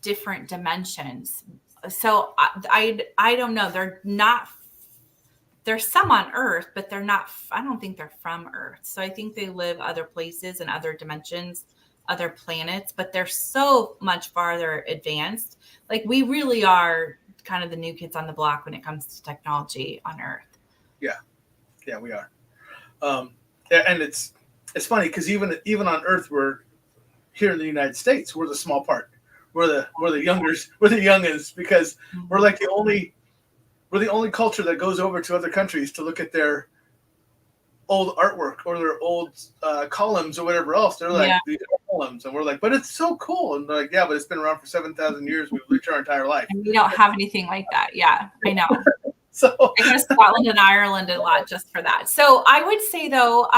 different dimensions. So I don't know. They're not. There's some on Earth, but they're not. I don't think they're from Earth. So I think they live other places and other dimensions, other planets. But they're so much farther advanced. Like we really are kind of the new kids on the block when it comes to technology on Earth. Yeah, we are. And it's funny because even on Earth, we're here in the United States. We're the small part. We're the youngers. We're the youngins because we're like the only culture that goes over to other countries to look at their old artwork or their old columns or whatever else. They're like these columns, and we're like, but it's so cool. And they're like, yeah, but it's been around for 7,000 years. We've lived our entire life. And we don't have anything like that. Yeah, I know. So I go to Scotland and Ireland a lot just for that. So I would say though,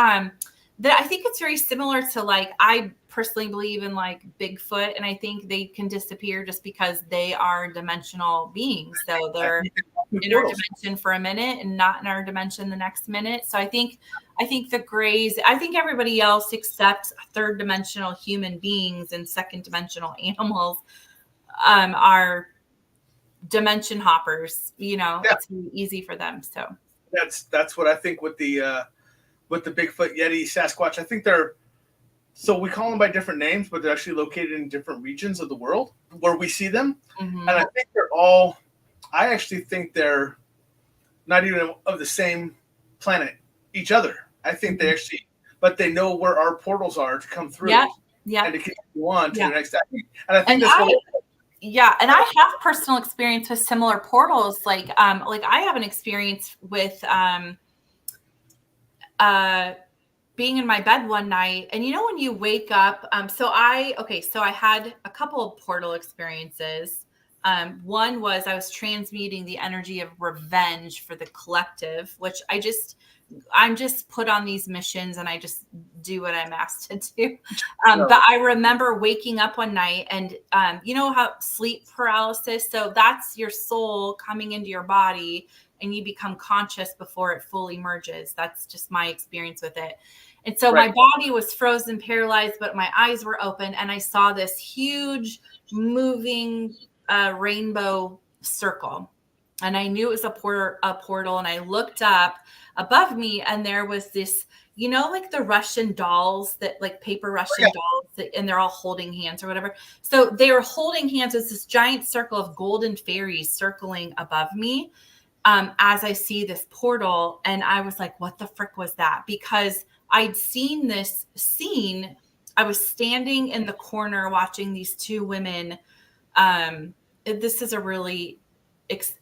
that I think it's very similar to like, I personally believe in like Bigfoot, and I think they can disappear just because they are dimensional beings. So they're in our dimension for a minute and not in our dimension the next minute. So I think the Greys, I think everybody else except third dimensional human beings and second dimensional animals are dimension hoppers. It's really easy for them. So that's what I think with the Bigfoot, Yeti, Sasquatch. I think so we call them by different names, but they're actually located in different regions of the world where we see them. Mm-hmm. And I actually think they're not even of the same planet, each other. I think they actually, but they know where our portals are to come through. Yeah. And to continue on to the next. And I think yeah, and I have personal experience with similar portals. Like I have an experience with being in my bed one night, and when you wake up, so I had a couple of portal experiences. One was I was transmuting the energy of revenge for the collective, which I'm just put on these missions and I just do what I'm asked to do. But I remember waking up one night and you know how sleep paralysis, so that's your soul coming into your body and you become conscious before it fully merges. That's just my experience with it. And so my body was frozen, paralyzed, but my eyes were open and I saw this huge moving rainbow circle. And I knew it was a portal. And I looked up above me and there was this, like the Russian dolls that like paper Russian dolls and they're all holding hands or whatever. So they were holding hands with this giant circle of golden fairies circling above me as I see this portal. And I was like, what the frick was that? Because I'd seen this scene. I was standing in the corner watching these two women. This is a really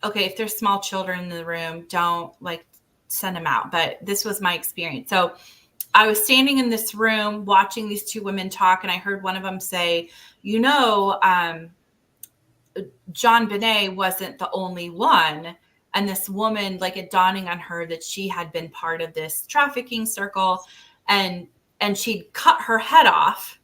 okay, if there's small children in the room, don't like send them out. But this was my experience. So I was standing in this room watching these two women talk, and I heard one of them say, John Bonet wasn't the only one. And this woman, like it dawning on her that she had been part of this trafficking circle, and she'd cut her head off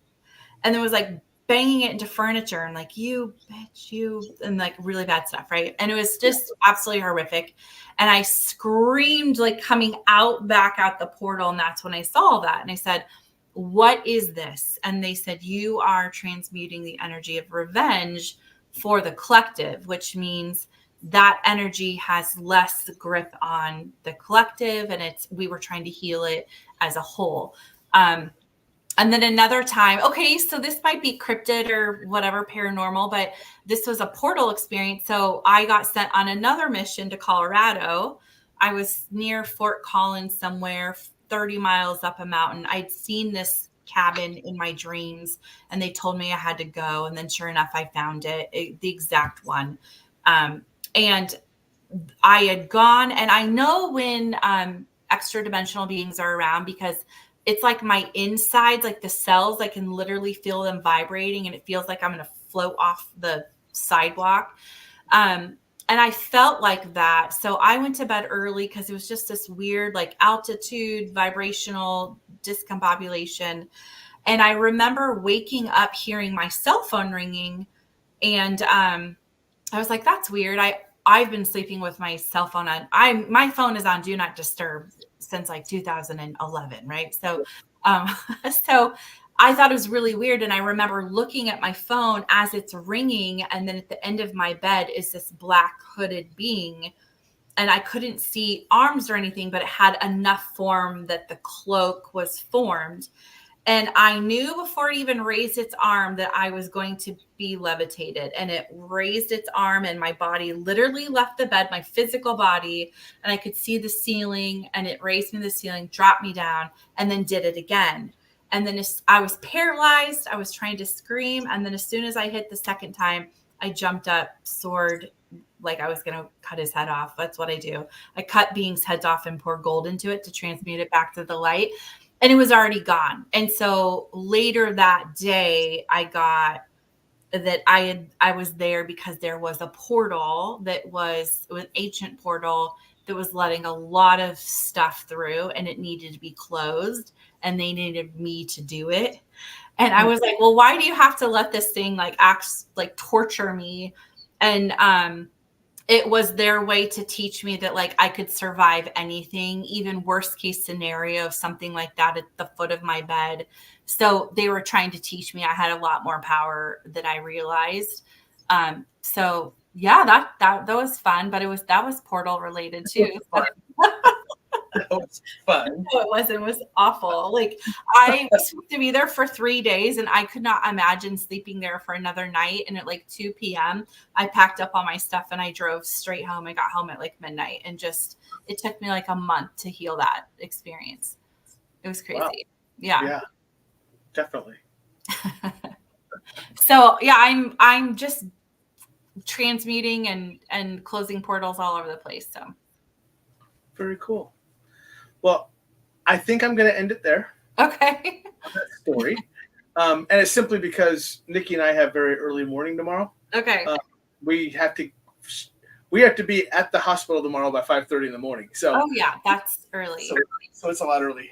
and then was like banging it into furniture and like, you bitch, you, and like really bad stuff. Right. And it was just absolutely horrific. And I screamed like coming back out the portal. And that's when I saw that. And I said, what is this? And they said, you are transmuting the energy of revenge for the collective, which means that energy has less grip on the collective. And we were trying to heal it as a whole. And then another time, okay, so this might be cryptid or whatever paranormal, but this was a portal experience. So I got sent on another mission to Colorado. I was near Fort Collins somewhere, 30 miles up a mountain. I'd seen this cabin in my dreams and they told me I had to go. And then sure enough, I found the exact one. And I had gone, and I know when extra dimensional beings are around because it's like my insides, like the cells, I can literally feel them vibrating and it feels like I'm going to float off the sidewalk. And I felt like that. So I went to bed early because it was just this weird, like altitude, vibrational discombobulation. And I remember waking up hearing my cell phone ringing. And I was like, that's weird. I've been sleeping with my cell phone on. My phone is on do not disturb since like 2011, right? So, um, so I thought it was really weird, and I remember looking at my phone as it's ringing, and then at the end of my bed is this black hooded being, and I couldn't see arms or anything, but it had enough form that the cloak was formed. And I knew before it even raised its arm that I was going to be levitated. And it raised its arm and my body literally left the bed, my physical body. And I could see the ceiling, and it raised me to the ceiling, dropped me down, and then did it again. And then I was paralyzed. I was trying to scream. And then as soon as I hit the second time, I jumped up, soared, like I was going to cut his head off. That's what I do. I cut beings' heads off and pour gold into it to transmute it back to the light. And it was already gone. And so later that day, I got that I was there because there was a portal it was an ancient portal that was letting a lot of stuff through, and it needed to be closed, and they needed me to do it. And I was like, well, why do you have to let this thing like torture me? And it was their way to teach me that like I could survive anything, even worst case scenario of something like that at the foot of my bed. So they were trying to teach me I had a lot more power than I realized. So yeah, that was fun, but that was portal related too. That was fun. No, it was awful. Like I was supposed to be there for 3 days, and I could not imagine sleeping there for another night. And at like 2 p.m., I packed up all my stuff and I drove straight home. I got home at like midnight, and it took me like a month to heal that experience. It was crazy. Wow. Yeah, definitely. So yeah, I'm just transmuting and closing portals all over the place. So very cool. Well, I think I'm going to end it there. Okay. On that story. And it's simply because Nikki and I have very early morning tomorrow. Okay. We have to be at the hospital tomorrow by 5:30 in the morning. So oh yeah, that's early. So it's a lot early.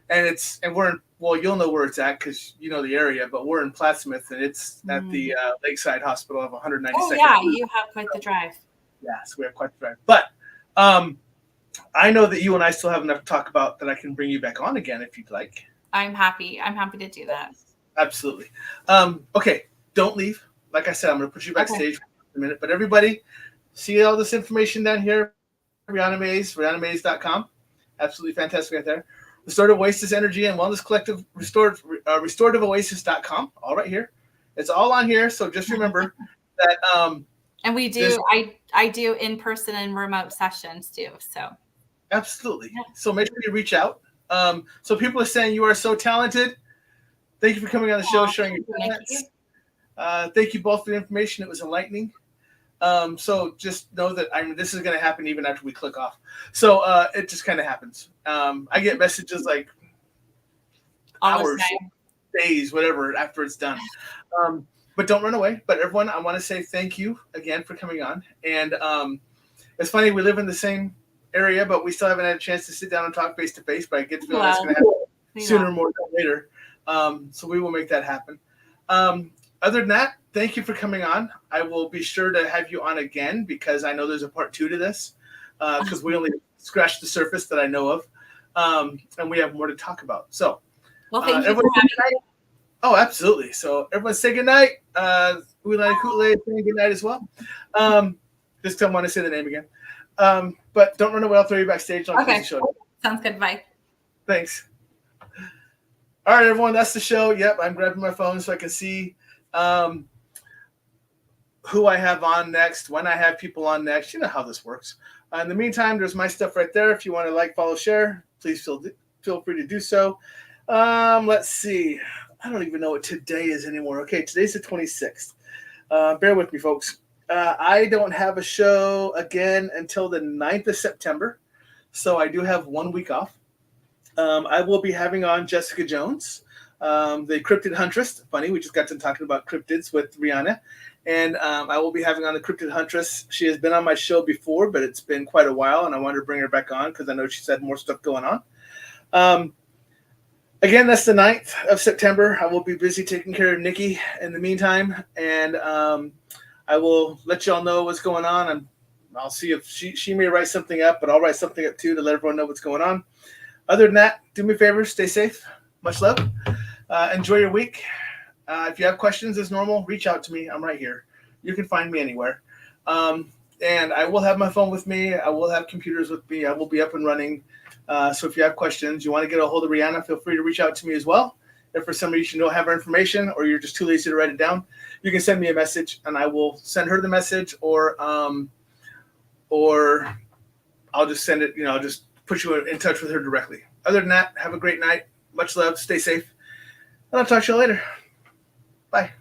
And we're in, well, you'll know where it's at because you know the area, but we're in Plattsmouth, and it's at the Lakeside Hospital of 192nd. Oh yeah, you have quite the drive. Yeah, so we have quite the drive. But I know that you and I still have enough to talk about that I can bring you back on again if you'd like. I'm happy to do that. Absolutely. Okay, don't leave. Like I said, I'm going to put you backstage for a minute. But everybody, see all this information down here. Rhianna Mays, RhiannaMays.com. Absolutely fantastic right there. Restorative Oasis Energy and Wellness Collective, RestorativeOasis.com. All right here. It's all on here. So just remember that. And we do, I do in-person and remote sessions too. So. Absolutely. Yeah. So make sure you reach out. So people are saying you are so talented. Thank you for coming on the show, sharing your talents. Thank you both for the information. It was enlightening. So just know that this is going to happen even after we click off. So it just kind of happens. I get messages like hours, days, whatever, after it's done. But don't run away. But everyone, I want to say thank you again for coming on. And it's funny, we live in the same area, but we still haven't had a chance to sit down and talk face to face. But I get the feeling that's going to happen sooner more than later. So we will make that happen. Other than that, thank you for coming on. I will be sure to have you on again because I know there's a part 2 to this because we only scratched the surface that I know of. And we have more to talk about. So, well, thank you for having me. Oh, absolutely. So everyone say good night. Ulai Kutle saying good night as well. Just don't want to say the name again. But don't run away. I'll throw you backstage. Okay. Sounds good. Bye. Thanks. All right, everyone, that's the show. Yep, I'm grabbing my phone so I can see who I have on next, when I have people on next. You know how this works. In the meantime, there's my stuff right there. If you want to like, follow, share, please feel free to do so. Let's see. I don't even know what today is anymore. Okay, today's the 26th. Bear with me, folks. I don't have a show again until the 9th of September, so I do have 1 week off. I will be having on Jessica Jones, the Cryptid Huntress. Funny, we just got to talking about cryptids with Rhianna. And I will be having on the Cryptid Huntress. She has been on my show before, but it's been quite a while, and I wanted to bring her back on because I know she's had more stuff going on. Again, that's the 9th of September. I will be busy taking care of Nikki in the meantime, and I will let y'all know what's going on. And I'll see if she may write something up, but I'll write something up too to let everyone know what's going on. Other than that, do me a favor, stay safe. Much love. Enjoy your week. If you have questions as normal, reach out to me. I'm right here. You can find me anywhere. And I will have my phone with me. I will have computers with me. I will be up and running. So if you have questions, you want to get a hold of Rhianna, feel free to reach out to me as well. If for some reason you don't have her information or you're just too lazy to write it down, you can send me a message and I will send her the message, or I'll just send it, I'll just put you in touch with her directly. Other than that, have a great night. Much love. Stay safe. And I'll talk to you later. Bye.